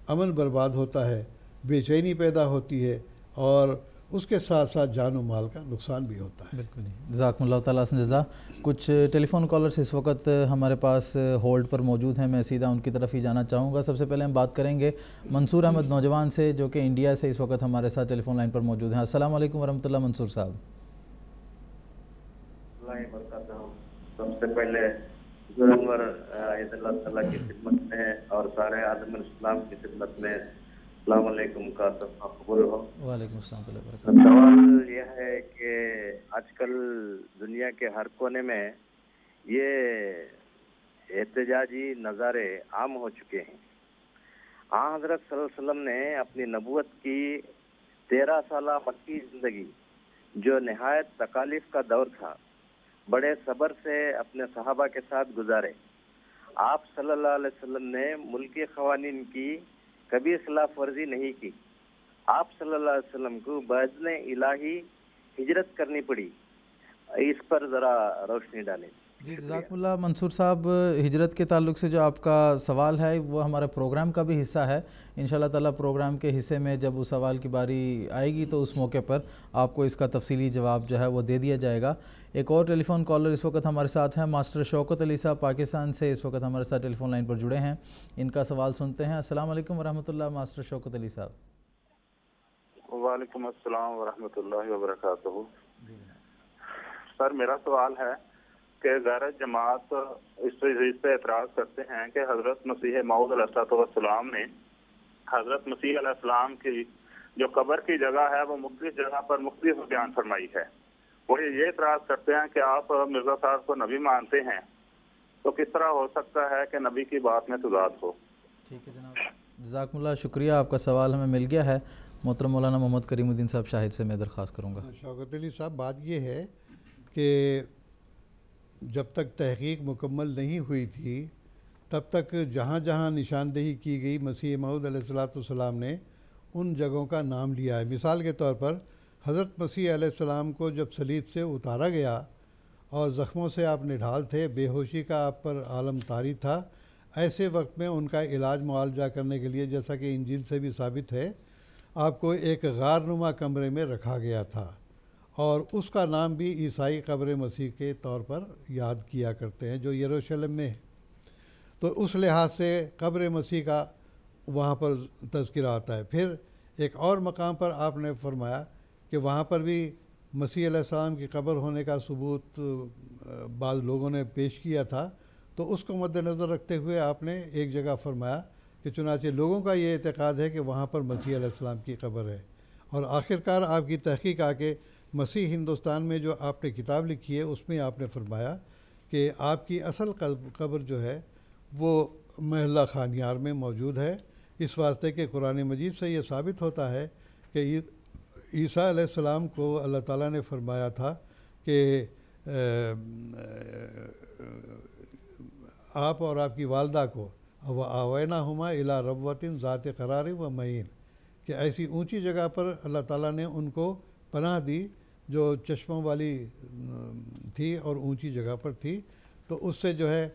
امن برباد ہوتا ہے، بے چینی پیدا ہوتی ہے، اور اس کے ساتھ ساتھ جان و مال کا نقصان بھی ہوتا ہے۔ بالکل جی، جزاکم اللہ تعالیٰ حسن جزا۔ کچھ ٹیلی فون کالرز اس وقت ہمارے پاس ہولڈ پر موجود ہیں، میں سیدھا ان کی طرف ہی جانا چاہوں گا۔ سب سے پہلے ہم بات کریں گے منصور احمد نوجوان سے، جو کہ انڈیا سے اس وقت ہمارے ساتھ ٹیلی فون لائن پر موجود ہیں۔ السلام علیکم ورحمۃ اللہ منصور صاحب۔ سب سے پہلے انور عید اللہ تعالیٰ کی خدمت میں اور سارے عالم اسلام کی خدمت میں السلام علیکم کا صدقہ قبول ہو۔ وعلیکم السلام و برکاتہ۔ سوال یہ ہے کہ آج کل دنیا کے ہر کونے میں یہ احتجاجی نظارے عام ہو چکے ہیں۔ حضرت صلی اللہ علیہ وسلم نے اپنی نبوت کی 13 سالہ مکی زندگی، جو نہایت تکالیف کا دور تھا، بڑے صبر سے اپنے صحابہ کے ساتھ گزارے۔ آپ صلی اللہ علیہ وسلم نے ملکی قوانین کی کبھی خلاف ورزی نہیں کی۔ آپ صلی اللہ علیہ وسلم کو باذن الہی ہجرت کرنی پڑی، اس پر ذرا روشنی ڈالیں۔ جی جزاکم اللہ منصور صاحب، ہجرت کے تعلق سے جو آپ کا سوال ہے وہ ہمارے پروگرام کا بھی حصہ ہے۔ انشاءاللہ تعالیٰ پروگرام کے حصے میں جب اس سوال کی باری آئے گی تو اس موقع پر آپ کو اس کا تفصیلی جواب جو ہے وہ دے دیا جائے گا۔ ایک اور ٹیلی فون کالر اس وقت ہمارے ساتھ ہیں، ماسٹر شوکت علی صاحب پاکستان سے اس وقت ہمارے ساتھ ٹیلی فون لائن پر جڑے ہیں۔ ان کا سوال سنتے ہیں۔ السلام علیکم ورحمۃ اللہ ماسٹر شوکت علی صاحب۔ وعلیکم السلام ورحمۃ اللہ وبرکاتہ۔ سر میرا سوال ہے کہ غیر جماعت اس پہ اعتراض کرتے ہیں کہ حضرت مسیح موعود علیہ السلام نے حضرت مسیح علیہ السلام کی جو قبر کی جگہ ہے وہ مختلف جگہ پر مختلف بیان فرمائی ہے۔ وہ یہ اعتراض کرتے ہیں کہ آپ مرزا صاحب کو نبی مانتے ہیں، تو کس طرح ہو سکتا ہے کہ نبی کی بات میں تضاد ہو؟ ٹھیک ہے جناب، جزاکم اللہ، شکریہ، آپ کا سوال ہمیں مل گیا ہے۔ محترم مولانا محمد کریم الدین صاحب شاہد سے میں درخواست کروں گا۔ شوکت علی صاحب، بات یہ ہے کہ جب تک تحقیق مکمل نہیں ہوئی تھی تب تک جہاں جہاں نشاندہی کی گئی مسیح موعود علیہ السلام نے ان جگہوں کا نام لیا ہے۔ مثال کے طور پر حضرت مسیح علیہ السلام کو جب صلیب سے اتارا گیا اور زخموں سے آپ نڈھال تھے، بے ہوشی کا آپ پر عالم طاری تھا، ایسے وقت میں ان کا علاج معالجہ کرنے کے لیے، جیسا کہ انجیل سے بھی ثابت ہے، آپ کو ایک غار نما کمرے میں رکھا گیا تھا، اور اس کا نام بھی عیسائی قبر مسیح کے طور پر یاد کیا کرتے ہیں جو یروشلم میں ہے۔ تو اس لحاظ سے قبر مسیح کا وہاں پر تذکرہ آتا ہے۔ پھر ایک اور مقام پر آپ نے فرمایا کہ وہاں پر بھی مسیح علیہ السلام کی قبر ہونے کا ثبوت بعض لوگوں نے پیش کیا تھا، تو اس کو مد نظر رکھتے ہوئے آپ نے ایک جگہ فرمایا کہ چنانچہ لوگوں کا یہ اعتقاد ہے کہ وہاں پر مسیح علیہ السلام کی قبر ہے، اور آخرکار آپ کی تحقیق آ کے مسیح ہندوستان میں جو آپ نے کتاب لکھی ہے اس میں آپ نے فرمایا کہ آپ کی اصل قبر جو ہے وہ محلہ خانیار میں موجود ہے، اس واسطے کہ قرآن مجید سے یہ ثابت ہوتا ہے کہ عیسیٰ علیہ السلام کو اللہ تعالیٰ نے فرمایا تھا کہ آپ اور آپ کی والدہ کو وَآوَيْنَاهُمَا إِلَىٰ رَبْوَةٍ ذَاتِ قرار و معین، کہ ایسی اونچی جگہ پر اللہ تعالیٰ نے ان کو پناہ دی جو چشموں والی تھی اور اونچی جگہ پر تھی۔ تو اس سے جو ہے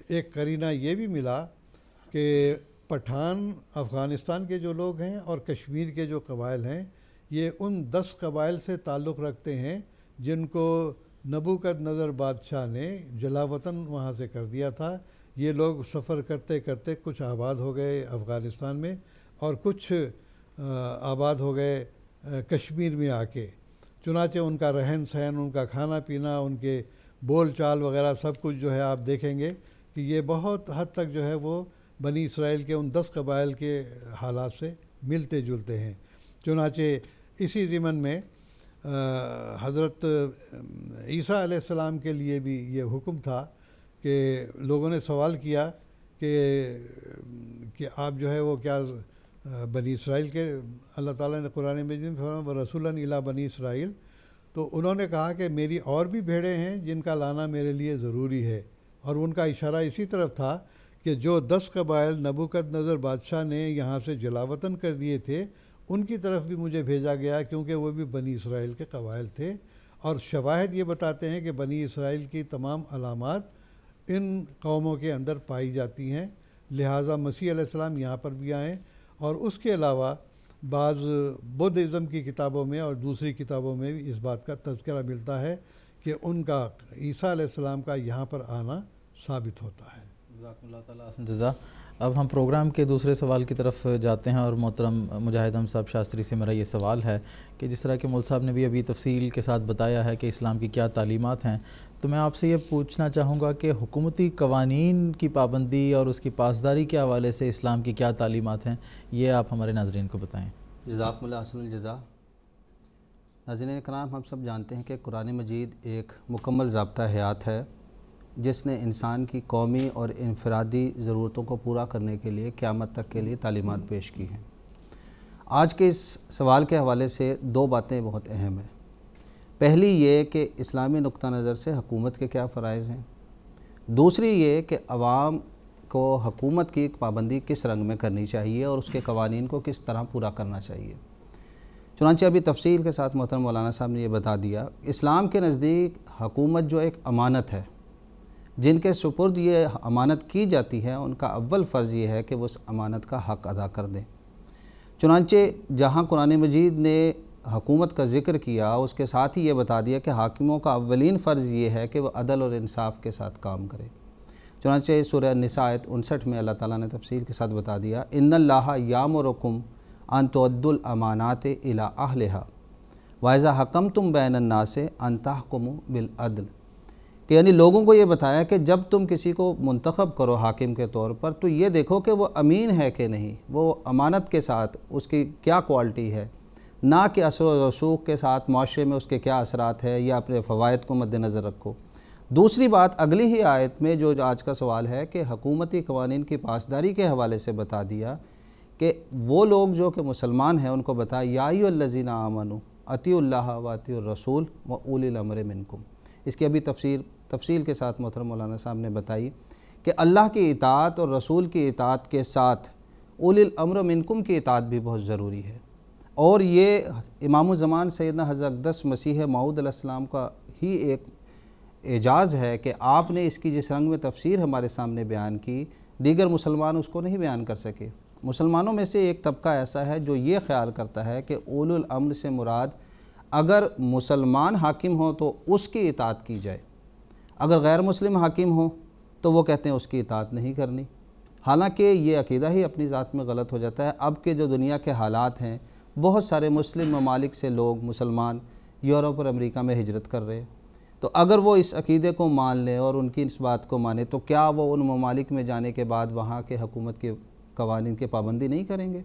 ایک قرینہ یہ بھی ملا کہ پٹھان افغانستان کے جو لوگ ہیں اور کشمیر کے جو قبائل ہیں، یہ ان 10 قبائل سے تعلق رکھتے ہیں جن کو نبوکد نظر بادشاہ نے جلا وطن وہاں سے کر دیا تھا۔ یہ لوگ سفر کرتے کرتے کچھ آباد ہو گئے افغانستان میں اور کچھ آباد ہو گئے کشمیر میں آ کے، چنانچہ ان کا رہن سہن، ان کا کھانا پینا، ان کے بول چال وغیرہ سب کچھ جو ہے آپ دیکھیں گے کہ یہ بہت حد تک جو ہے وہ بنی اسرائیل کے ان 10 قبائل کے حالات سے ملتے جلتے ہیں۔ چنانچہ اسی ضمن میں حضرت عیسیٰ علیہ السلام کے لیے بھی یہ حکم تھا کہ لوگوں نے سوال کیا کہ آپ جو ہے وہ کیا بنی اسرائیل کے، اللہ تعالیٰ نے قرآن مجید میں فرمایا رسولاً الی بنی اسرائیل، تو انہوں نے کہا کہ میری اور بھی بھیڑیں ہیں جن کا لانا میرے لیے ضروری ہے، اور ان کا اشارہ اسی طرف تھا کہ جو 10 قبائل نبوکد نظر بادشاہ نے یہاں سے جلاوطن کر دیے تھے ان کی طرف بھی مجھے بھیجا گیا، کیونکہ وہ بھی بنی اسرائیل کے قبائل تھے، اور شواہد یہ بتاتے ہیں کہ بنی اسرائیل کی تمام علامات ان قوموں کے اندر پائی جاتی ہیں، لہٰذا مسیح علیہ السلام یہاں پر بھی آئیں۔ اور اس کے علاوہ بعض بدھ ازم کی کتابوں میں اور دوسری کتابوں میں بھی اس بات کا تذکرہ ملتا ہے کہ ان کا عیسیٰ علیہ السلام کا یہاں پر آنا ثابت ہوتا ہے۔ جزاکم اللہ تعالیٰ احسن جزا۔ اب ہم پروگرام کے دوسرے سوال کی طرف جاتے ہیں، اور محترم مجاہد احمد صاحب شاستری سے میرا یہ سوال ہے کہ جس طرح کہ مول صاحب نے بھی ابھی تفصیل کے ساتھ بتایا ہے کہ اسلام کی کیا تعلیمات ہیں، تو میں آپ سے یہ پوچھنا چاہوں گا کہ حکومتی قوانین کی پابندی اور اس کی پاسداری کے حوالے سے اسلام کی کیا تعلیمات ہیں، یہ آپ ہمارے ناظرین کو بتائیں۔ جزاکم اللہ احسن الجزا۔ ناظرین کرام، ہم سب جانتے ہیں کہ قرآن مجید ایک مکمل ضابطہ حیات ہے جس نے انسان کی قومی اور انفرادی ضرورتوں کو پورا کرنے کے لیے قیامت تک کے لیے تعلیمات پیش کی ہیں۔ آج کے اس سوال کے حوالے سے دو باتیں بہت اہم ہیں۔ پہلی یہ کہ اسلامی نقطہ نظر سے حکومت کے کیا فرائض ہیں، دوسری یہ کہ عوام کو حکومت کی پابندی کس رنگ میں کرنی چاہیے اور اس کے قوانین کو کس طرح پورا کرنا چاہیے۔ چنانچہ ابھی تفصیل کے ساتھ محترم مولانا صاحب نے یہ بتا دیا، اسلام کے نزدیک حکومت جو ایک امانت ہے، جن کے سپرد یہ امانت کی جاتی ہے، ان کا اول فرض یہ ہے کہ وہ اس امانت کا حق ادا کر دیں۔ چنانچہ جہاں قرآن مجید نے حکومت کا ذکر کیا، اس کے ساتھ ہی یہ بتا دیا کہ حاکموں کا اولین فرض یہ ہے کہ وہ عدل اور انصاف کے ساتھ کام کرے۔ چنانچہ سورہ النساء آیت 59 میں اللہ تعالیٰ نے تفصیل کے ساتھ بتا دیا، ان اللہ یامرکم ان تؤدوا الامانات الی اہلھا واذا حکمتم بین الناس ان تحکموا بالعدل، کہ یعنی لوگوں کو یہ بتایا کہ جب تم کسی کو منتخب کرو حاکم کے طور پر تو یہ دیکھو کہ وہ امین ہے کہ نہیں، وہ امانت کے ساتھ اس کی کیا کوالٹی ہے، نہ کہ اثر و رسوخ کے ساتھ معاشرے میں اس کے کیا اثرات ہے، یا اپنے فوائد کو مد نظر رکھو۔ دوسری بات اگلی ہی آیت میں جو آج کا سوال ہے کہ حکومتی قوانین کی پاسداری کے حوالے سے بتا دیا کہ وہ لوگ جو کہ مسلمان ہیں ان کو بتا یا ایھا الذین آمنوا اطیعوا اللہ و اطیعوا الرسول و اولی الامر منکم۔ اس کی ابھی تفصیل کے ساتھ محترم مولانا صاحب نے بتائی کہ اللہ کی اطاعت اور رسول کی اطاعت کے ساتھ اولی الامر منکم کی اطاعت بھی بہت ضروری ہے، اور یہ امام الزمان سیدنا حضرت اقدس مسیح موعود علیہ السلام کا ہی ایک اعجاز ہے کہ آپ نے اس کی جس رنگ میں تفسیر ہمارے سامنے بیان کی، دیگر مسلمان اس کو نہیں بیان کر سکے۔ مسلمانوں میں سے ایک طبقہ ایسا ہے جو یہ خیال کرتا ہے کہ اولو الامر سے مراد اگر مسلمان حاکم ہو تو اس کی اطاعت کی جائے، اگر غیر مسلم حاکم ہو تو وہ کہتے ہیں اس کی اطاعت نہیں کرنی۔ حالانکہ یہ عقیدہ ہی اپنی ذات میں غلط ہو جاتا ہے۔ اب کے جو دنیا کے حالات ہیں، بہت سارے مسلم ممالک سے لوگ مسلمان یورپ اور امریکہ میں ہجرت کر رہے ہیں، تو اگر وہ اس عقیدے کو مان لیں اور ان کی اس بات کو مانیں تو کیا وہ ان ممالک میں جانے کے بعد وہاں کے حکومت کے قوانین کی پابندی نہیں کریں گے؟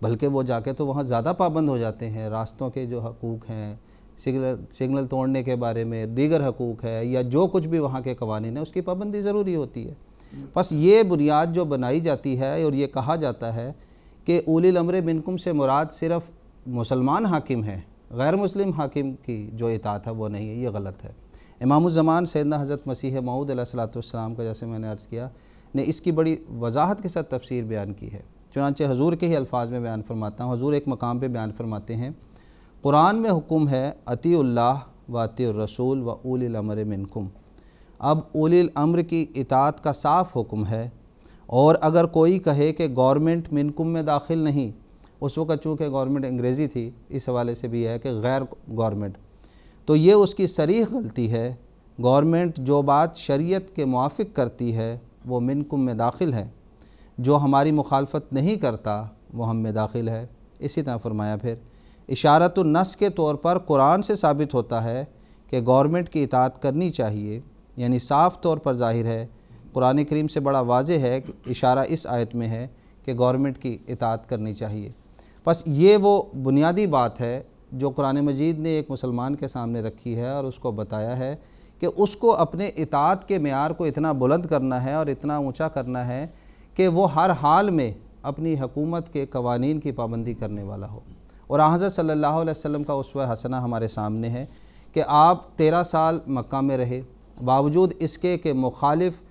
بلکہ وہ جا کے تو وہاں زیادہ پابند ہو جاتے ہیں۔ راستوں کے جو حقوق ہیں، سگنل توڑنے کے بارے میں دیگر حقوق ہے، یا جو کچھ بھی وہاں کے قوانین ہیں، اس کی پابندی ضروری ہوتی ہے۔ بس یہ بنیاد جو بنائی جاتی ہے اور یہ کہا جاتا ہے کہ اولی الامر منکم سے مراد صرف مسلمان حاکم ہے، غیر مسلم حاکم کی جو اطاعت ہے وہ نہیں ہے، یہ غلط ہے۔ امام الزمان سیدنا حضرت مسیح موعود علیہ السلام کا، جیسے میں نے عرض کیا، نے اس کی بڑی وضاحت کے ساتھ تفسیر بیان کی ہے۔ چنانچہ حضور کے ہی الفاظ میں بیان فرماتا ہوں، حضور ایک مقام پہ بیان فرماتے ہیں، قرآن میں حکم ہے اطیعوا اللہ و اطیعوا الرسول و اولی الامر منکم۔ اب اولی الامر کی اطاعت کا صاف حکم ہے، اور اگر کوئی کہے کہ گورنمنٹ منکم میں داخل نہیں، اس وقت چونکہ گورنمنٹ انگریزی تھی، اس حوالے سے بھی ہے کہ غیر گورنمنٹ، تو یہ اس کی صریح غلطی ہے۔ گورنمنٹ جو بات شریعت کے موافق کرتی ہے وہ منکم میں داخل ہے، جو ہماری مخالفت نہیں کرتا وہ ہم میں داخل ہے۔ اسی طرح فرمایا پھر اشارت النص کے طور پر قرآن سے ثابت ہوتا ہے کہ گورنمنٹ کی اطاعت کرنی چاہیے، یعنی صاف طور پر ظاہر ہے، قرآن کریم سے بڑا واضح ہے کہ اشارہ اس آیت میں ہے کہ گورنمنٹ کی اطاعت کرنی چاہیے۔ بس یہ وہ بنیادی بات ہے جو قرآن مجید نے ایک مسلمان کے سامنے رکھی ہے اور اس کو بتایا ہے کہ اس کو اپنے اطاعت کے معیار کو اتنا بلند کرنا ہے اور اتنا اونچا کرنا ہے کہ وہ ہر حال میں اپنی حکومت کے قوانین کی پابندی کرنے والا ہو۔ اور حضرت صلی اللہ علیہ وسلم کا اسوہ حسنہ ہمارے سامنے ہے کہ آپ 13 سال مکہ میں رہے، باوجود اس کے کہ مخالف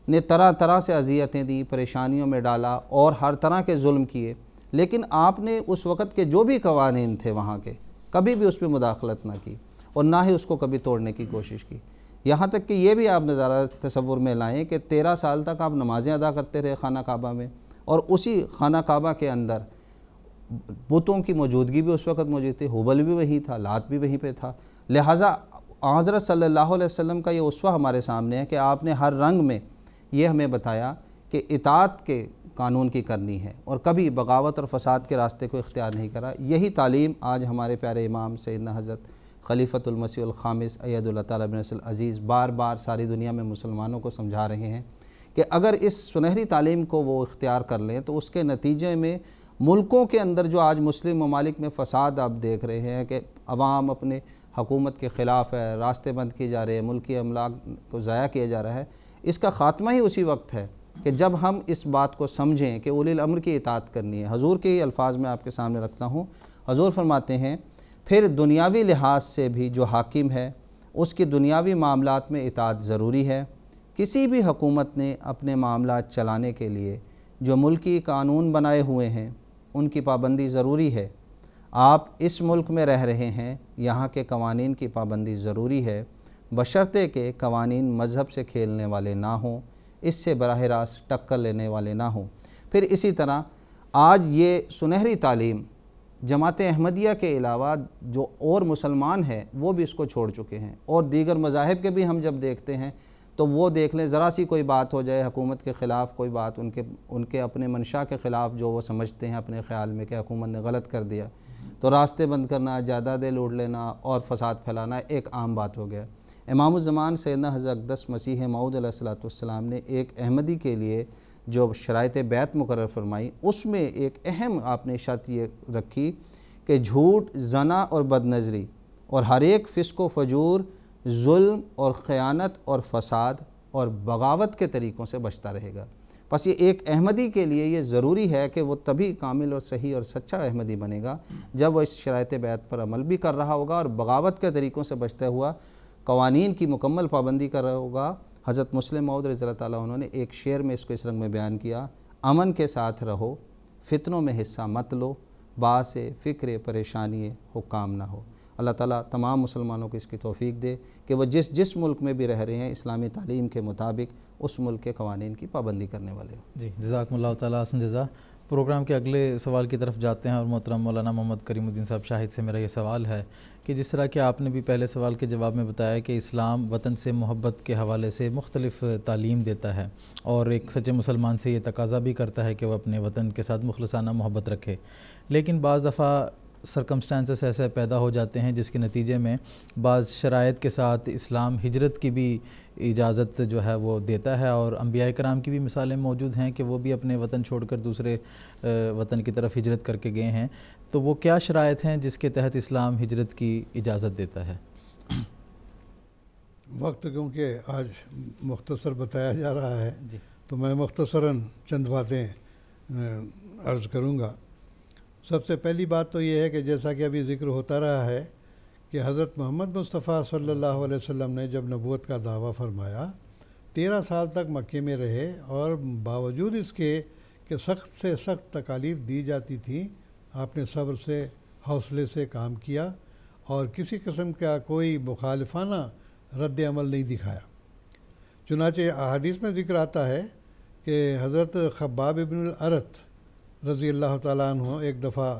نے طرح طرح سے اذیتیں دی، پریشانیوں میں ڈالا اور ہر طرح کے ظلم کیے، لیکن آپ نے اس وقت کے جو بھی قوانین تھے وہاں کے، کبھی بھی اس پہ مداخلت نہ کی، اور نہ ہی اس کو کبھی توڑنے کی کوشش کی۔ یہاں تک کہ یہ بھی آپ نظارہ تصور میں لائیں کہ 13 سال تک آپ نمازیں ادا کرتے رہے خانہ کعبہ میں، اور اسی خانہ کعبہ کے اندر بتوں کی موجودگی بھی اس وقت موجود تھی، ہبل بھی وہی تھا، لات بھی وہیں پہ تھا۔ لہٰذا حضرت صلی اللہ علیہ وسلم کا یہ اسوہ ہمارے سامنے ہے کہ آپ نے ہر رنگ میں یہ ہمیں بتایا کہ اطاعت کے قانون کی کرنی ہے، اور کبھی بغاوت اور فساد کے راستے کو اختیار نہیں کرا۔ یہی تعلیم آج ہمارے پیارے امام سیدنا حضرت خلیفۃ المسیح الخامس اید اللہ تعالیٰ بن نصر العزیز بار بار ساری دنیا میں مسلمانوں کو سمجھا رہے ہیں کہ اگر اس سنہری تعلیم کو وہ اختیار کر لیں تو اس کے نتیجے میں ملکوں کے اندر جو آج مسلم ممالک میں فساد آپ دیکھ رہے ہیں کہ عوام اپنے حکومت کے خلاف ہے، راستے بند کیے جا رہے ہیں، ملکی املاک کو ضائع کیا جا رہا ہے، اس کا خاتمہ ہی اسی وقت ہے کہ جب ہم اس بات کو سمجھیں کہ اولی الامر کی اطاعت کرنی ہے۔ حضور کے ہی الفاظ میں آپ کے سامنے رکھتا ہوں، حضور فرماتے ہیں پھر دنیاوی لحاظ سے بھی جو حاکم ہے اس کی دنیاوی معاملات میں اطاعت ضروری ہے۔ کسی بھی حکومت نے اپنے معاملات چلانے کے لیے جو ملکی قانون بنائے ہوئے ہیں ان کی پابندی ضروری ہے۔ آپ اس ملک میں رہ رہے ہیں، یہاں کے قوانین کی پابندی ضروری ہے، بشرطے کہ قوانین مذہب سے کھیلنے والے نہ ہوں، اس سے براہ راست ٹکر لینے والے نہ ہوں۔ پھر اسی طرح آج یہ سنہری تعلیم جماعت احمدیہ کے علاوہ جو اور مسلمان ہیں وہ بھی اس کو چھوڑ چکے ہیں، اور دیگر مذاہب کے بھی ہم جب دیکھتے ہیں تو وہ دیکھ لیں ذرا سی کوئی بات ہو جائے حکومت کے خلاف، کوئی بات ان کے اپنے منشا کے خلاف جو وہ سمجھتے ہیں اپنے خیال میں کہ حکومت نے غلط کر دیا، تو راستے بند کرنا، جائیدادیں لوٹ لینا اور فساد پھیلانا ایک عام بات ہو گیا۔ امام الزمان سیدنا حضرت اقدس مسیح موعود علیہ الصلوۃ والسلام نے ایک احمدی کے لیے جو شرائط بیعت مقرر فرمائی، اس میں ایک اہم آپ نے شرط یہ رکھی کہ جھوٹ، زنا اور بد نظری اور ہر ایک فسق و فجور، ظلم اور خیانت اور فساد اور بغاوت کے طریقوں سے بچتا رہے گا۔ پس یہ ایک احمدی کے لیے یہ ضروری ہے کہ وہ تبھی کامل اور صحیح اور سچا احمدی بنے گا جب وہ اس شرائط بیعت پر عمل بھی کر رہا ہوگا اور بغاوت کے طریقوں سے بچتا ہوا قوانین کی مکمل پابندی کر رہا ہوگا۔ حضرت مسلم موعود رضی اللہ تعالیٰ عنہ نے ایک شعر میں اس کو اس رنگ میں بیان کیا، امن کے ساتھ رہو، فتنوں میں حصہ مت لو، باعث فکر پریشانی حکام نہ ہو۔ اللہ تعالیٰ تمام مسلمانوں کو اس کی توفیق دے کہ وہ جس ملک میں بھی رہ رہے ہیں اسلامی تعلیم کے مطابق اس ملک کے قوانین کی پابندی کرنے والے ہوں۔ جی، جزاکم اللہ تعالیٰ حسن جزا۔ پروگرام کے اگلے سوال کی طرف جاتے ہیں، اور محترم مولانا محمد کریم الدین صاحب شاہد سے میرا یہ سوال ہے کہ جس طرح کہ آپ نے بھی پہلے سوال کے جواب میں بتایا کہ اسلام وطن سے محبت کے حوالے سے مختلف تعلیم دیتا ہے، اور ایک سچے مسلمان سے یہ تقاضا بھی کرتا ہے کہ وہ اپنے وطن کے ساتھ مخلصانہ محبت رکھے، لیکن بعض دفعہ سرکمسٹانسز ایسے پیدا ہو جاتے ہیں جس کے نتیجے میں بعض شرائط کے ساتھ اسلام ہجرت کی بھی اجازت جو ہے وہ دیتا ہے، اور انبیاء کرام کی بھی مثالیں موجود ہیں کہ وہ بھی اپنے وطن چھوڑ کر دوسرے وطن کی طرف ہجرت کر کے گئے ہیں۔ تو وہ کیا شرائط ہیں جس کے تحت اسلام ہجرت کی اجازت دیتا ہے؟ وقت کیونکہ آج مختصر بتایا جا رہا ہے جی، تو میں مختصراً چند باتیں عرض کروں گا۔ سب سے پہلی بات تو یہ ہے کہ جیسا کہ ابھی ذکر ہوتا رہا ہے کہ حضرت محمد مصطفیٰ صلی اللہ علیہ وسلم نے جب نبوت کا دعویٰ فرمایا 13 سال تک مکے میں رہے، اور باوجود اس کے کہ سخت سے سخت تکالیف دی جاتی تھیں آپ نے صبر سے، حوصلے سے کام کیا اور کسی قسم کا کوئی مخالفانہ رد عمل نہیں دکھایا۔ چنانچہ احادیث میں ذکر آتا ہے کہ حضرت خباب بن الارت رضی اللہ تعالیٰ عنہ ایک دفعہ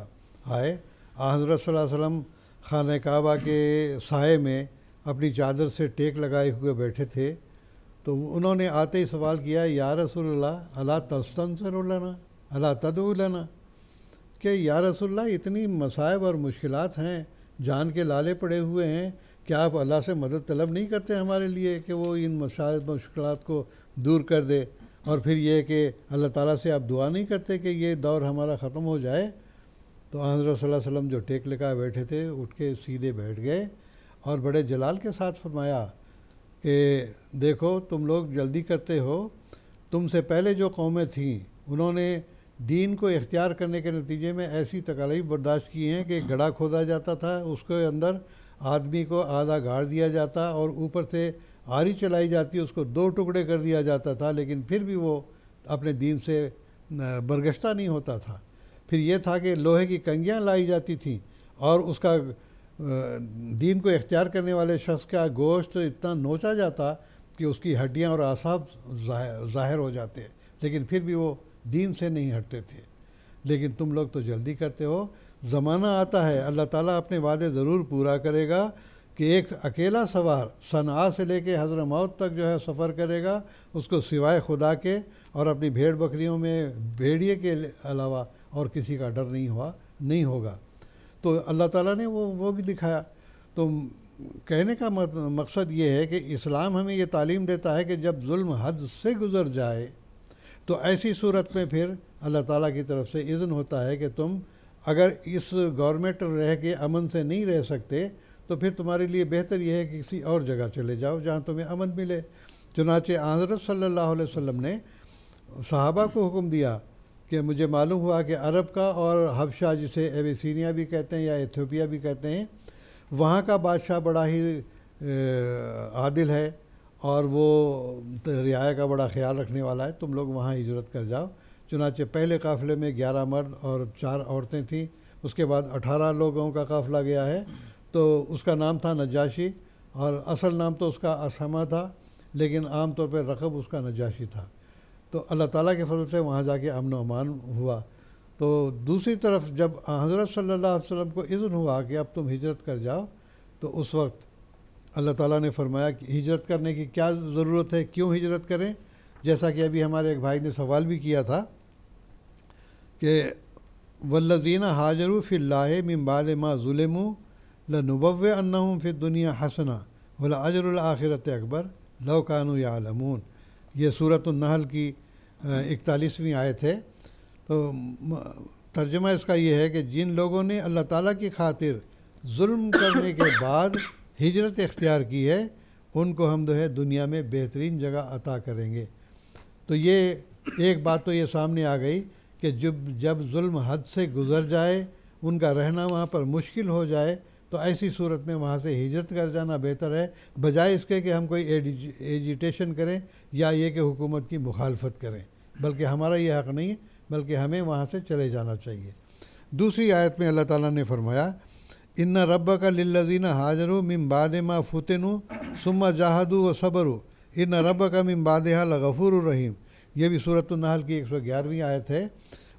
آئے، حضرت صلی اللہ علیہ وسلم خانہ کعبہ کے سائے میں اپنی چادر سے ٹیک لگائے ہوئے بیٹھے تھے، تو انہوں نے آتے ہی سوال کیا، یا رسول اللہ الا تستنصر لنا الا تدعو لنا، کہ یا رسول اللہ اتنی مصائب اور مشکلات ہیں، جان کے لالے پڑے ہوئے ہیں، کیا آپ اللہ سے مدد طلب نہیں کرتے ہمارے لیے کہ وہ ان مصائب مشکلات کو دور کر دے، اور پھر یہ کہ اللہ تعالیٰ سے آپ دعا نہیں کرتے کہ یہ دور ہمارا ختم ہو جائے؟ تو حضرت صلی اللہ علیہ وسلم جو ٹیک لگائے بیٹھے تھے اٹھ کے سیدھے بیٹھ گئے اور بڑے جلال کے ساتھ فرمایا کہ دیکھو تم لوگ جلدی کرتے ہو، تم سے پہلے جو قومیں تھیں انہوں نے دین کو اختیار کرنے کے نتیجے میں ایسی تکالیف برداشت کی ہیں کہ گڑھا کھودا جاتا تھا، اس کے اندر آدمی کو آدھا گاڑ دیا جاتا اور اوپر سے آری چلائی جاتی، اس کو 2 ٹکڑے کر دیا جاتا تھا، لیکن پھر بھی وہ اپنے دین سے برگشتہ نہیں ہوتا تھا۔ پھر یہ تھا کہ لوہے کی کنگیاں لائی جاتی تھیں اور اس کا دین کو اختیار کرنے والے شخص کا گوشت اتنا نوچا جاتا کہ اس کی ہڈیاں اور اعصاب ظاہر ہو جاتے، لیکن پھر بھی وہ دین سے نہیں ہٹتے تھے۔ لیکن تم لوگ تو جلدی کرتے ہو۔ زمانہ آتا ہے، اللہ تعالیٰ اپنے وعدے ضرور پورا کرے گا کہ ایک اکیلا سوار صنعاء سے لے کے حضرموت تک جو ہے سفر کرے گا، اس کو سوائے خدا کے اور اپنی بھیڑ بکریوں میں بھیڑیے کے علاوہ اور کسی کا ڈر نہیں ہوگا۔ تو اللہ تعالیٰ نے وہ بھی دکھایا۔ تو کہنے کا مقصد یہ ہے کہ اسلام ہمیں یہ تعلیم دیتا ہے کہ جب ظلم حد سے گزر جائے تو ایسی صورت میں پھر اللہ تعالیٰ کی طرف سے اذن ہوتا ہے کہ تم اگر اس گورنمنٹ رہ کے امن سے نہیں رہ سکتے تو پھر تمہارے لیے بہتر یہ ہے کہ کسی اور جگہ چلے جاؤ جہاں تمہیں امن ملے۔ چنانچہ حضرت صلی اللہ علیہ وسلم نے صحابہ کو حکم دیا کہ مجھے معلوم ہوا کہ عرب کا اور حبشہ جسے ایبیسینیا بھی کہتے ہیں یا ایتھوپیا بھی کہتے ہیں، وہاں کا بادشاہ بڑا ہی عادل ہے اور وہ رعایا کا بڑا خیال رکھنے والا ہے، تم لوگ وہاں ہجرت کر جاؤ۔ چنانچہ پہلے قافلے میں 11 مرد اور 4 عورتیں تھیں، اس کے بعد 18 لوگوں کا قافلہ گیا ہے، تو اس کا نام تھا نجاشی، اور اصل نام تو اس کا اسحمہ تھا، لیکن عام طور پہ رقب اس کا نجاشی تھا۔ تو اللہ تعالیٰ کے فضل سے وہاں جا کے امن و امان ہوا۔ تو دوسری طرف جب حضرت صلی اللہ علیہ وسلم کو اذن ہوا کہ اب تم ہجرت کر جاؤ، تو اس وقت اللہ تعالیٰ نے فرمایا کہ ہجرت کرنے کی کیا ضرورت ہے، کیوں ہجرت کریں؟ جیسا کہ ابھی ہمارے ایک بھائی نے سوال بھی کیا تھا کہ والذین ہاجروا فی اللہ من بعد ما ظلموا لنبوئنہم فی الدنیا حسنہ ولاجر الآخرۃ اکبر لو کانوا یعلمون۔ یہ سورۃ النحل کی 41ویں آیت ہے۔ تو ترجمہ اس کا یہ ہے کہ جن لوگوں نے اللہ تعالیٰ کی خاطر ظلم کرنے کے بعد ہجرت اختیار کی ہے، ان کو ہم جو ہے دنیا میں بہترین جگہ عطا کریں گے۔ تو یہ ایک بات تو یہ سامنے آ گئی کہ جب ظلم حد سے گزر جائے، ان کا رہنا وہاں پر مشکل ہو جائے، تو ایسی صورت میں وہاں سے ہجرت کر جانا بہتر ہے، بجائے اس کے کہ ہم کوئی ایجیٹیشن کریں یا یہ کہ حکومت کی مخالفت کریں، بلکہ ہمارا یہ حق نہیں، بلکہ ہمیں وہاں سے چلے جانا چاہیے۔ دوسری آیت میں اللہ تعالیٰ نے فرمایا ان ربک للذین ہاجروا من بعد ما فتنوا ثم جاہدوا وصبروا ان ربک من بعدها لغفور الرحیم۔ یہ بھی سورۃ النحل کی 111ویں آیت ہے۔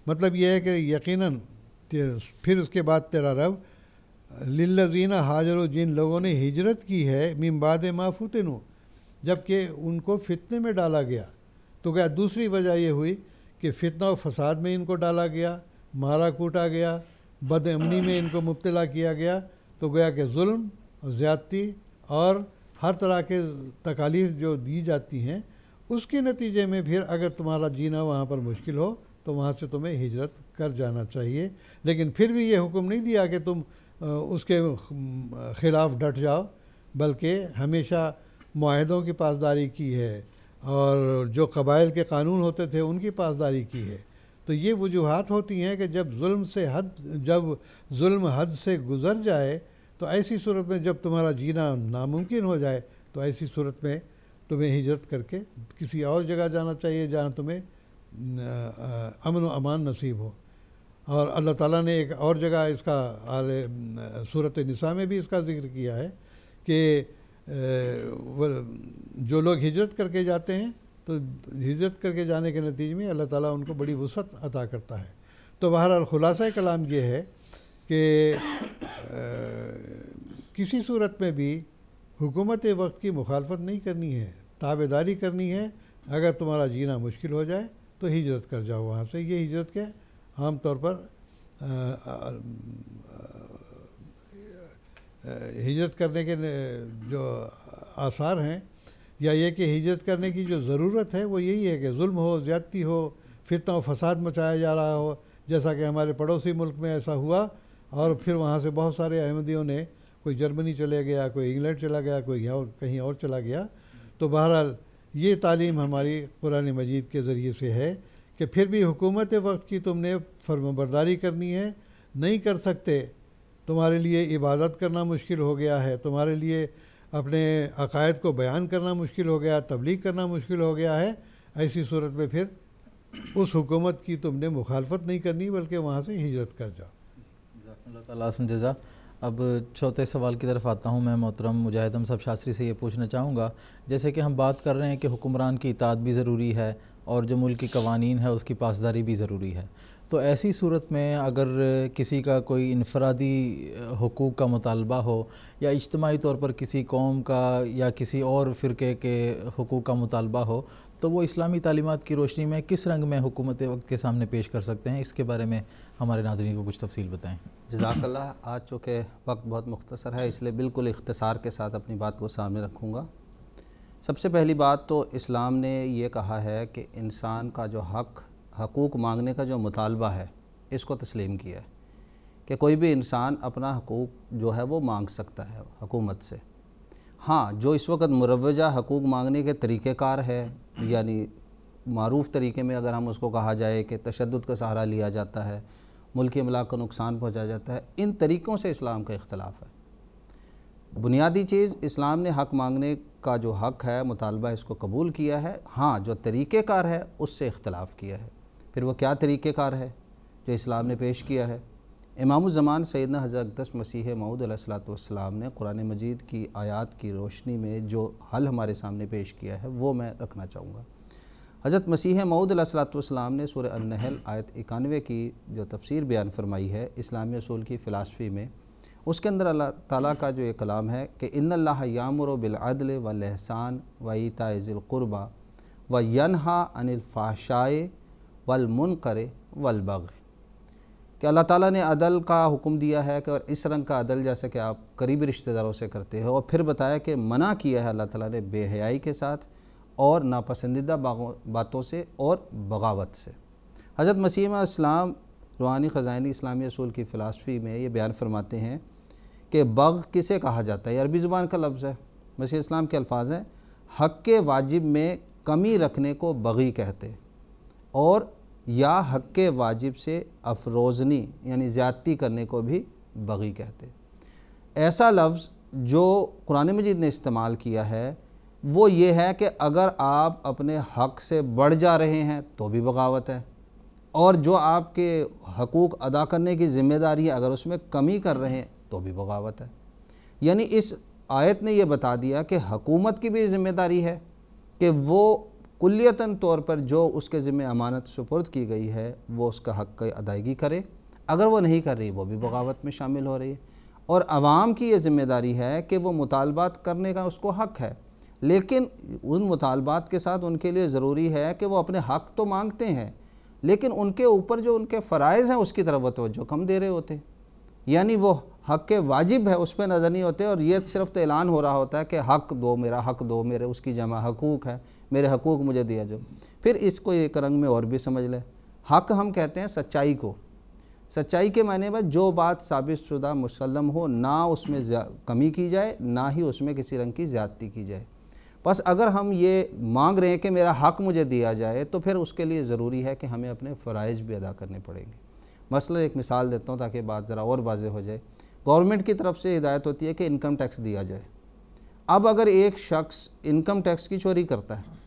مطلب یہ ہے کہ یقیناً پھر اس کے بعد تیرا رب للذین ہاجروا، جن لوگوں نے ہجرت کی ہے، من بعد ما فتنوا، جب کہ ان کو فتنے میں ڈالا گیا۔ تو کیا دوسری وجہ یہ ہوئی کہ فتنہ و فساد میں ان کو ڈالا گیا، مارا کوٹا گیا، بد امنی میں ان کو مبتلا کیا گیا، تو گویا کہ ظلم اور زیادتی اور ہر طرح کے تکالیف جو دی جاتی ہیں، اس کے نتیجے میں پھر اگر تمہارا جینا وہاں پر مشکل ہو تو وہاں سے تمہیں ہجرت کر جانا چاہیے۔ لیکن پھر بھی یہ حکم نہیں دیا کہ تم اس کے خلاف ڈٹ جاؤ، بلکہ ہمیشہ معاہدوں کی پاسداری کی ہے اور جو قبائل کے قانون ہوتے تھے ان کی پاسداری کی ہے۔ تو یہ وجوہات ہوتی ہیں کہ جب ظلم حد سے گزر جائے تو ایسی صورت میں جب تمہارا جینا ناممکن ہو جائے تو ایسی صورت میں تمہیں ہجرت کر کے کسی اور جگہ جانا چاہیے جہاں تمہیں امن و امان نصیب ہو۔ اور اللہ تعالیٰ نے ایک اور جگہ اس کا سورۃ النساء میں بھی اس کا ذکر کیا ہے کہ جو لوگ ہجرت کر کے جاتے ہیں تو ہجرت کر کے جانے کے نتیجے میں اللہ تعالیٰ ان کو بڑی وسعت عطا کرتا ہے۔ تو بہرحال خلاصہ کلام یہ ہے کہ کسی صورت میں بھی حکومت وقت کی مخالفت نہیں کرنی ہے، تابعداری کرنی ہے۔ اگر تمہارا جینا مشکل ہو جائے تو ہجرت کر جاؤ وہاں سے۔ یہ ہجرت کے عام طور پر ہجرت کرنے کے جو آثار ہیں یا یہ کہ ہجرت کرنے کی جو ضرورت ہے وہ یہی ہے کہ ظلم ہو، زیادتی ہو، فتنہ و فساد مچایا جا رہا ہو، جیسا کہ ہمارے پڑوسی ملک میں ایسا ہوا، اور پھر وہاں سے بہت سارے احمدیوں نے، کوئی جرمنی چلے گیا، کوئی انگلینڈ چلا گیا، کوئی کہیں اور چلا گیا۔ تو بہرحال یہ تعلیم ہماری قرآن مجید کے ذریعے سے ہے کہ پھر بھی حکومت وقت کی تم نے فرمانبرداری کرنی ہے، نہیں کر سکتے، تمہارے لیے عبادت کرنا مشکل ہو گیا ہے، تمہارے لیے اپنے عقائد کو بیان کرنا مشکل ہو گیا، تبلیغ کرنا مشکل ہو گیا ہے، ایسی صورت میں پھر اس حکومت کی تم نے مخالفت نہیں کرنی بلکہ وہاں سے ہجرت کر جاؤ۔ اللہ تعالیٰ حسن جزا۔ اب چوتھے سوال کی طرف آتا ہوں میں محترم مجاہد ہم صاحب شاستری سے یہ پوچھنا چاہوں گا، جیسے کہ ہم بات کر رہے ہیں کہ حکمران کی اطاعت بھی ضروری ہے اور جو ملک کی قوانین ہے اس کی پاسداری بھی ضروری ہے، تو ایسی صورت میں اگر کسی کا کوئی انفرادی حقوق کا مطالبہ ہو یا اجتماعی طور پر کسی قوم کا یا کسی اور فرقے کے حقوق کا مطالبہ ہو تو وہ اسلامی تعلیمات کی روشنی میں کس رنگ میں حکومت وقت کے سامنے پیش کر سکتے ہیں؟ اس کے بارے میں ہمارے ناظرین کو کچھ تفصیل بتائیں۔ جزاک اللہ۔ آج چونکہ وقت بہت مختصر ہے اس لیے بالکل اختصار کے ساتھ اپنی بات کو سامنے رکھوں گا۔ سب سے پہلی بات تو اسلام نے یہ کہا ہے کہ انسان کا جو حقوق مانگنے کا جو مطالبہ ہے اس کو تسلیم کیا ہے کہ کوئی بھی انسان اپنا حقوق جو ہے وہ مانگ سکتا ہے حکومت سے۔ ہاں، جو اس وقت مروجہ حقوق مانگنے کے طریقہ کار ہے، یعنی معروف طریقے میں اگر ہم اس کو کہا جائے کہ تشدد کا سہارا لیا جاتا ہے، ملکی املاک کو نقصان پہنچایا جاتا ہے، ان طریقوں سے اسلام کا اختلاف ہے۔ بنیادی چیز اسلام نے حق مانگنے کا جو حق ہے مطالبہ اس کو قبول کیا ہے، ہاں جو طریقہ کار ہے اس سے اختلاف کیا ہے۔ پھر وہ کیا طریقہ کار ہے جو اسلام نے پیش کیا ہے؟ امام الزمان سیدنا حضرت اقدس مسیح موعود علیہ السلام نے قرآن مجید کی آیات کی روشنی میں جو حل ہمارے سامنے پیش کیا ہے وہ میں رکھنا چاہوں گا۔ حضرت مسیح موعود علیہ السلام نے سورہ النحل آیت 91 کی جو تفسیر بیان فرمائی ہے اسلامی اصول کی فلسفی میں، اس کے اندر اللہ تعالیٰ کا جو یہ کلام ہے کہ ان اللہ یامر بالعدل والاحسان وایتاء ذی القربى وینہی عن الفحشاء والمنکر والبغی، کہ اللہ تعالیٰ نے عدل کا حکم دیا ہے کہ اور اس رنگ کا عدل جیسا کہ آپ قریبی رشتہ داروں سے کرتے ہو، اور پھر بتایا کہ منع کیا ہے اللہ تعالیٰ نے بے حیائی کے ساتھ اور ناپسندیدہ باتوں سے اور بغاوت سے۔ حضرت مسیح علیہ السلام روحانی خزائن اسلامی اصول کی فلسفی میں یہ بیان فرماتے ہیں کہ بغ کسے کہا جاتا ہے؟ یہ عربی زبان کا لفظ ہے، مسیح اسلام کے الفاظ ہیں، حق کے واجب میں کمی رکھنے کو بغی کہتے، اور یا حق کے واجب سے افروزنی یعنی زیادتی کرنے کو بھی بغی کہتے۔ ایسا لفظ جو قرآن مجید نے استعمال کیا ہے وہ یہ ہے کہ اگر آپ اپنے حق سے بڑھ جا رہے ہیں تو بھی بغاوت ہے، اور جو آپ کے حقوق ادا کرنے کی ذمہ داری ہے اگر اس میں کمی کر رہے ہیں تو بھی بغاوت ہے۔ یعنی اس آیت نے یہ بتا دیا کہ حکومت کی بھی ذمہ داری ہے کہ وہ کلیتاً طور پر جو اس کے ذمہ امانت سپرد کی گئی ہے وہ اس کا حق کی ادائیگی کرے، اگر وہ نہیں کر رہی وہ بھی بغاوت میں شامل ہو رہی ہے۔ اور عوام کی یہ ذمہ داری ہے کہ وہ مطالبات کرنے کا اس کو حق ہے، لیکن ان مطالبات کے ساتھ ان کے لیے ضروری ہے کہ وہ اپنے حق تو مانگتے ہیں لیکن ان کے اوپر جو ان کے فرائض ہیں اس کی طرف وہ توجہ کم دے رہے ہوتے، یعنی وہ حق کے واجب ہے اس پہ نظر نہیں ہوتے، اور یہ صرف تو اعلان ہو رہا ہوتا ہے کہ حق دو میرا، حق دو میرے، اس کی جمع حقوق ہے، میرے حقوق مجھے دیا جو۔ پھر اس کو ایک رنگ میں اور بھی سمجھ لیں، حق ہم کہتے ہیں سچائی کو، سچائی کے معنی میں جو بات ثابت شدہ مسلم ہو نہ اس میں کمی کی جائے نہ ہی اس میں کسی رنگ کی زیادتی کی جائے۔ بس اگر ہم یہ مانگ رہے ہیں کہ میرا حق مجھے دیا جائے تو پھر اس کے لیے ضروری ہے کہ ہمیں اپنے فرائض بھی ادا کرنے پڑیں گے۔ مثلا ایک مثال دیتا ہوں تاکہ بات ذرا اور واضح ہو جائے۔ گورنمنٹ کی طرف سے ہدایت ہوتی ہے کہ انکم ٹیکس دیا جائے۔ اب اگر ایک شخص انکم ٹیکس کی چوری کرتا ہے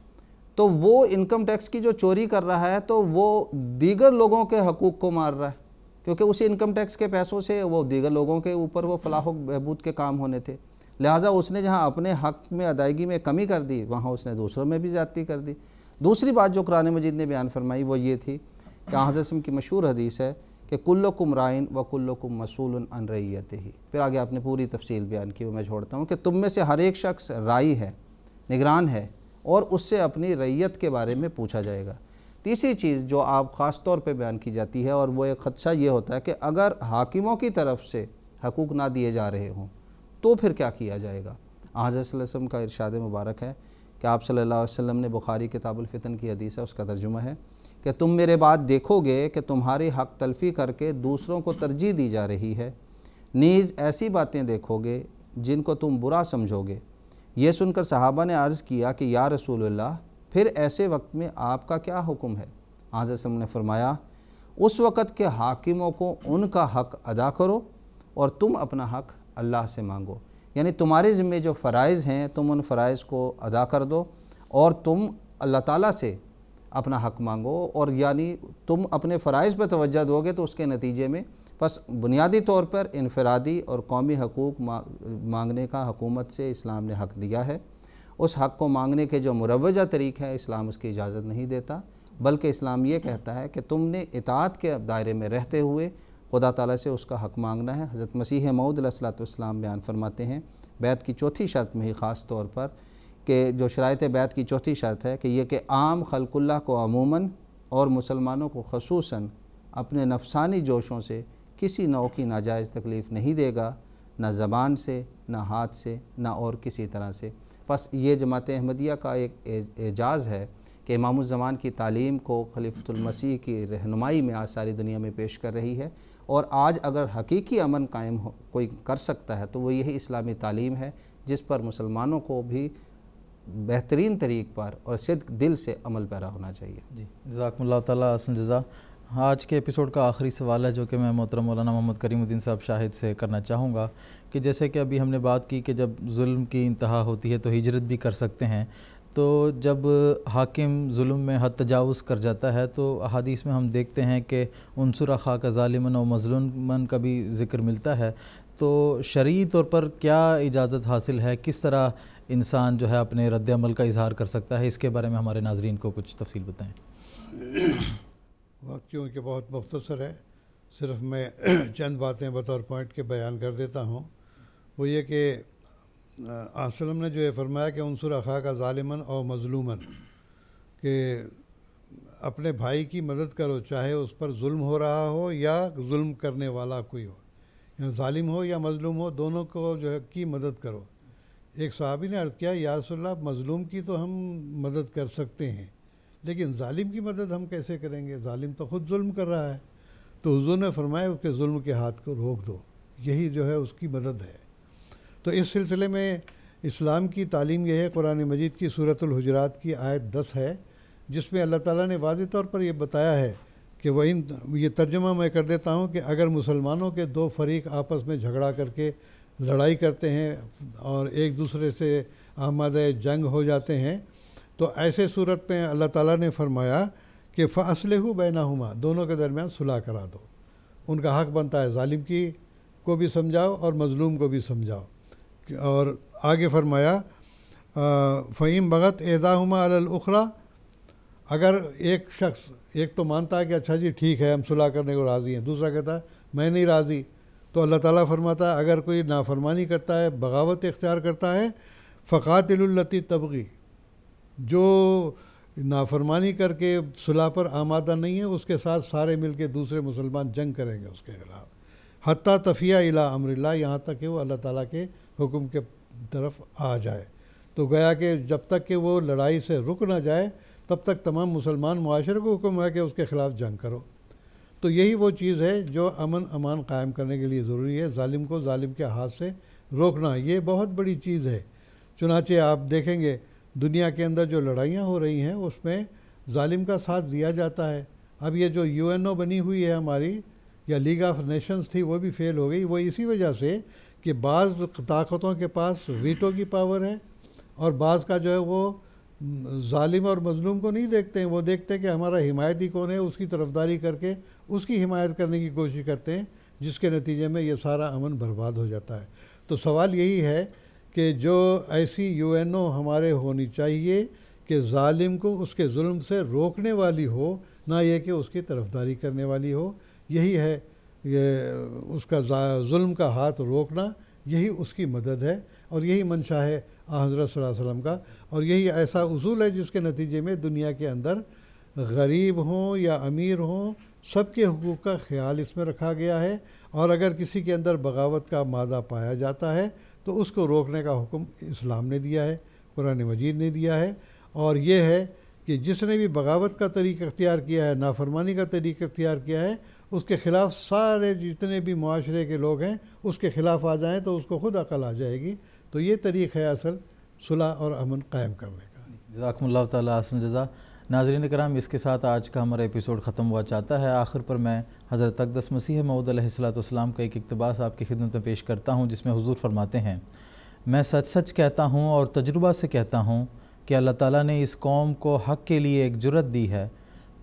تو وہ انکم ٹیکس کی جو چوری کر رہا ہے تو وہ دیگر لوگوں کے حقوق کو مار رہا ہے، کیونکہ اسی انکم ٹیکس کے پیسوں سے وہ دیگر لوگوں کے اوپر وہ فلاح و بہبود کے کام ہونے تھے، لہٰذا اس نے جہاں اپنے حق میں ادائیگی میں کمی کر دی وہاں اس نے دوسروں میں بھی زیادتی کر دی۔ دوسری بات جو قرآن مجید نے بیان فرمائی وہ یہ تھی کہ حضرت کی مشہور حدیث ہے کہ کلکم رائن و کلکم مسئول عن رعیتہ، پھر آگے آپ نے پوری تفصیل بیان کی، وہ میں چھوڑتا ہوں کہ تم میں سے ہر ایک شخص رائی ہے، نگران ہے، اور اس سے اپنی رعیت کے بارے میں پوچھا جائے گا۔ تیسری چیز جو آپ خاص طور پہ بیان کی جاتی ہے اور وہ ایک خدشہ یہ ہوتا ہے کہ اگر حاکموں کی طرف سے حقوق نہ دیے جا رہے ہوں تو پھر کیا کیا جائے گا؟ حضرت صلی اللہ علیہ وسلم کا ارشاد مبارک ہے کہ آپ صلی اللہ علیہ وسلم نے بخاری کتاب الفتن کی حدیث ہے، اس کا ترجمہ ہے کہ تم میرے بعد دیکھو گے کہ تمہاری حق تلفی کر کے دوسروں کو ترجیح دی جا رہی ہے، نیز ایسی باتیں دیکھو گے جن کو تم برا سمجھو گے۔ یہ سن کر صحابہ نے عرض کیا کہ یا رسول اللہ پھر ایسے وقت میں آپ کا کیا حکم ہے؟ حضرت صلی اللہ علیہ وسلم نے فرمایا اس وقت کے حاکموں کو ان کا حق ادا کرو اور تم اپنا حق اللہ سے مانگو، یعنی تمہارے ذمہ جو فرائض ہیں تم ان فرائض کو ادا کر دو اور تم اللہ تعالیٰ سے اپنا حق مانگو، اور یعنی تم اپنے فرائض پہ توجہ دو گے تو اس کے نتیجے میں بس بنیادی طور پر انفرادی اور قومی حقوق مانگنے کا حکومت سے اسلام نے حق دیا ہے۔ اس حق کو مانگنے کے جو مروجہ طریق ہے اسلام اس کی اجازت نہیں دیتا، بلکہ اسلام یہ کہتا ہے کہ تم نے اطاعت کے دائرے میں رہتے ہوئے خدا تعالیٰ سے اس کا حق مانگنا ہے۔ حضرت مسیح موعود علیہ السلام بیان فرماتے ہیں بیعت کی چوتھی شرط میں ہی خاص طور پر کہ جو شرائط بیعت کی چوتھی شرط ہے کہ یہ کہ عام خلق اللہ کو عموماً اور مسلمانوں کو خصوصاً اپنے نفسانی جوشوں سے کسی نوع کی ناجائز تکلیف نہیں دے گا، نہ زبان سے، نہ ہاتھ سے، نہ اور کسی طرح سے۔ بس یہ جماعت احمدیہ کا ایک اعجاز ہے کہ امام الزمان کی تعلیم کو خلیفۃ المسیح کی رہنمائی میں آج ساری دنیا میں پیش کر رہی ہے، اور آج اگر حقیقی امن قائم کوئی کر سکتا ہے تو وہ یہی اسلامی تعلیم ہے جس پر مسلمانوں کو بھی بہترین طریق پر اور صدق دل سے عمل پیرا ہونا چاہیے۔ جی جزاکم اللہ تعالیٰ احسن جزا۔ آج کے ایپیسوڈ کا آخری سوال ہے جو کہ میں محترم مولانا محمد کریم الدین صاحب شاہد سے کرنا چاہوں گا کہ جیسے کہ ابھی ہم نے بات کی کہ جب ظلم کی انتہا ہوتی ہے تو ہجرت بھی کر سکتے ہیں، تو جب حاکم ظلم میں حد تجاوز کر جاتا ہے تو احادیث میں ہم دیکھتے ہیں کہ انصر اخاک ظالما و مظلوما کا بھی ذکر ملتا ہے، تو شرعی طور پر کیا اجازت حاصل ہے، کس طرح انسان جو ہے اپنے رد عمل کا اظہار کر سکتا ہے، اس کے بارے میں ہمارے ناظرین کو کچھ تفصیل بتائیں۔ وقت کیونکہ بہت مختصر ہے، صرف میں چند باتیں بطور پوائنٹ کے بیان کر دیتا ہوں۔ وہ یہ کہ وسلم نے جو یہ فرمایا کہ انصر اخاک ظالما او مظلوما، کہ اپنے بھائی کی مدد کرو چاہے اس پر ظلم ہو رہا ہو یا ظلم کرنے والا کوئی ہو، یعنی ظالم ہو یا مظلوم ہو دونوں کو جو ہے کی مدد کرو۔ ایک صحابی نے عرض کیا یا رسول اللہ مظلوم کی تو ہم مدد کر سکتے ہیں لیکن ظالم کی مدد ہم کیسے کریں گے، ظالم تو خود ظلم کر رہا ہے۔ تو حضور نے فرمایا اس کے ظلم کے ہاتھ کو روک دو، یہی جو ہے اس کی مدد ہے۔ تو اس سلسلے میں اسلام کی تعلیم یہ ہے، قرآن مجید کی سورۃ الحجرات کی آیت 10 ہے جس میں اللہ تعالیٰ نے واضح طور پر یہ بتایا ہے کہ یہ ترجمہ میں کر دیتا ہوں کہ اگر مسلمانوں کے دو فریق آپس میں جھگڑا کر کے لڑائی کرتے ہیں اور ایک دوسرے سے آمادہ جنگ ہو جاتے ہیں تو ایسے صورت میں اللہ تعالیٰ نے فرمایا کہ فَأَصْلِحُوا بَيْنَهُمَا، دونوں کے درمیان صلح کرا دو۔ ان کا حق بنتا ہے ظالم کی کو بھی سمجھاؤ اور مظلوم کو بھی سمجھاؤ۔ اور آگے فرمایا فَإِن بَغَتْ إِحْدَاهُمَا عَلَى الْأُخْرَى، اگر ایک شخص ایک تو مانتا ہے کہ اچھا جی ٹھیک ہے ہم صلح کرنے کو راضی ہیں، دوسرا کہتا ہے میں نہیں راضی، تو اللہ تعالیٰ فرماتا ہے اگر کوئی نافرمانی کرتا ہے، بغاوت اختیار کرتا ہے، فَقَاتِلُوا الَّتِي تَبْغِي، جو نافرمانی کر کے صلح پر آمادہ نہیں ہے اس کے ساتھ سارے مل کے دوسرے مسلمان جنگ کریں گے اس کے خلاف، حتیٰ تفیہ الی امر اللہ، یہاں تک کہ وہ اللہ تعالیٰ کے حکم کے طرف آ جائے۔ تو گویا کہ جب تک کہ وہ لڑائی سے رک نہ جائے تب تک تمام مسلمان معاشرے کو حکم ہے کہ اس کے خلاف جنگ کرو۔ تو یہی وہ چیز ہے جو امن امان قائم کرنے کے لیے ضروری ہے، ظالم کو ظالم کے ہاتھ سے روکنا یہ بہت بڑی چیز ہے۔ چنانچہ آپ دیکھیں گے دنیا کے اندر جو لڑائیاں ہو رہی ہیں اس میں ظالم کا ساتھ دیا جاتا ہے۔ اب یہ جو UNO بنی ہوئی ہے ہماری یا لیگ آف نیشنز تھی وہ بھی فیل ہو گئی، وہ اسی وجہ سے کہ بعض طاقتوں کے پاس ویٹو کی پاور ہے اور بعض کا جو ہے وہ ظالم اور مظلوم کو نہیں دیکھتے ہیں، وہ دیکھتے ہیں کہ ہمارا حمایتی کون ہے، اس کی طرفداری کر کے اس کی حمایت کرنے کی کوشش کرتے ہیں، جس کے نتیجے میں یہ سارا امن برباد ہو جاتا ہے۔ تو سوال یہی ہے کہ جو ایسی UNO ہمارے ہونی چاہیے کہ ظالم کو اس کے ظلم سے روکنے والی ہو، نہ یہ کہ اس کی طرفداری کرنے والی ہو۔ یہی ہے اس کا ظلم کا ہاتھ روکنا، یہی اس کی مدد ہے اور یہی منشا ہے حضرت صلی اللہ علیہ وسلم کا، اور یہی ایسا اصول ہے جس کے نتیجے میں دنیا کے اندر غریب ہوں یا امیر ہوں سب کے حقوق کا خیال اس میں رکھا گیا ہے، اور اگر کسی کے اندر بغاوت کا مادہ پایا جاتا ہے تو اس کو روکنے کا حکم اسلام نے دیا ہے، قرآن مجید نے دیا ہے، اور یہ ہے کہ جس نے بھی بغاوت کا طریق اختیار کیا ہے، نافرمانی کا طریق اختیار کیا ہے، اس کے خلاف سارے جتنے بھی معاشرے کے لوگ ہیں اس کے خلاف آ جائیں تو اس کو خود عقل آ جائے گی۔ تو یہ طریق ہے اصل صلح اور امن قائم کرنے کا۔ جزاکم اللہ تعالیٰ احسن جزا۔ ناظرین کرام، اس کے ساتھ آج کا ہمارا ایپیسوڈ ختم ہوا چاہتا ہے۔ آخر پر میں حضرت اقدس مسیح موعود علیہ السلام کا ایک اقتباس آپ کی خدمت میں پیش کرتا ہوں جس میں حضور فرماتے ہیں، میں سچ سچ کہتا ہوں اور تجربہ سے کہتا ہوں کہ اللہ تعالیٰ نے اس قوم کو حق کے لیے ایک جرت دی ہے،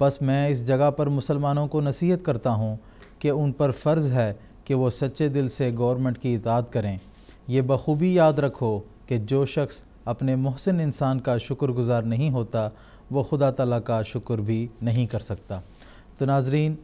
بس میں اس جگہ پر مسلمانوں کو نصیحت کرتا ہوں کہ ان پر فرض ہے کہ وہ سچے دل سے گورنمنٹ کی اطاعت کریں۔ یہ بخوبی یاد رکھو کہ جو شخص اپنے محسن انسان کا شکر گزار نہیں ہوتا وہ خدا تعالیٰ کا شکر بھی نہیں کر سکتا۔ تو ناظرین،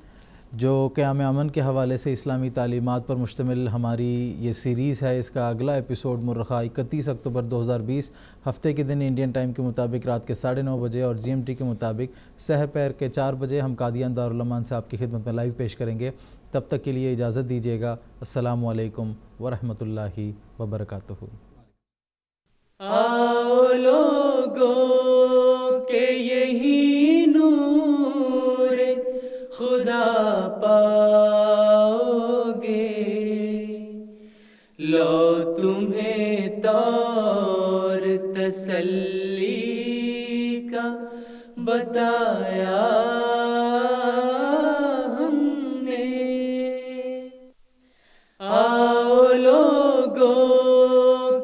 جو قیام امن کے حوالے سے اسلامی تعلیمات پر مشتمل ہماری یہ سیریز ہے، اس کا اگلا ایپیسوڈ مرخہ 31 اکتوبر 2020 ہفتے کے دن انڈین ٹائم کے مطابق رات کے 9:30 بجے اور GMT کے مطابق سحر پیر کے 4 بجے ہم قادیان دارالمان سے آپ کی خدمت میں لائیو پیش کریں گے۔ تب تک کے لیے اجازت دیجیے گا۔ السلام علیکم ورحمۃ اللہ وبرکاتہ۔ آؤ لوگوں کہ یہی نور خدا پاؤ گے، لو تمہیں طور تسلی کا بتایا ہم نے۔ آؤ لوگوں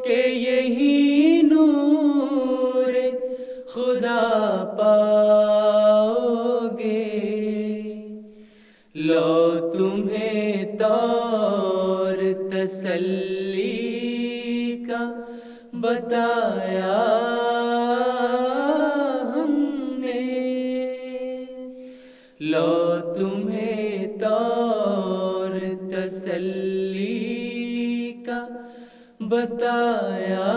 کہ یہی نور خدا پاؤ گے، لو تمہیں طور تسلی کا بتایا ہم نے، لو تمہیں طور تسلی کا بتایا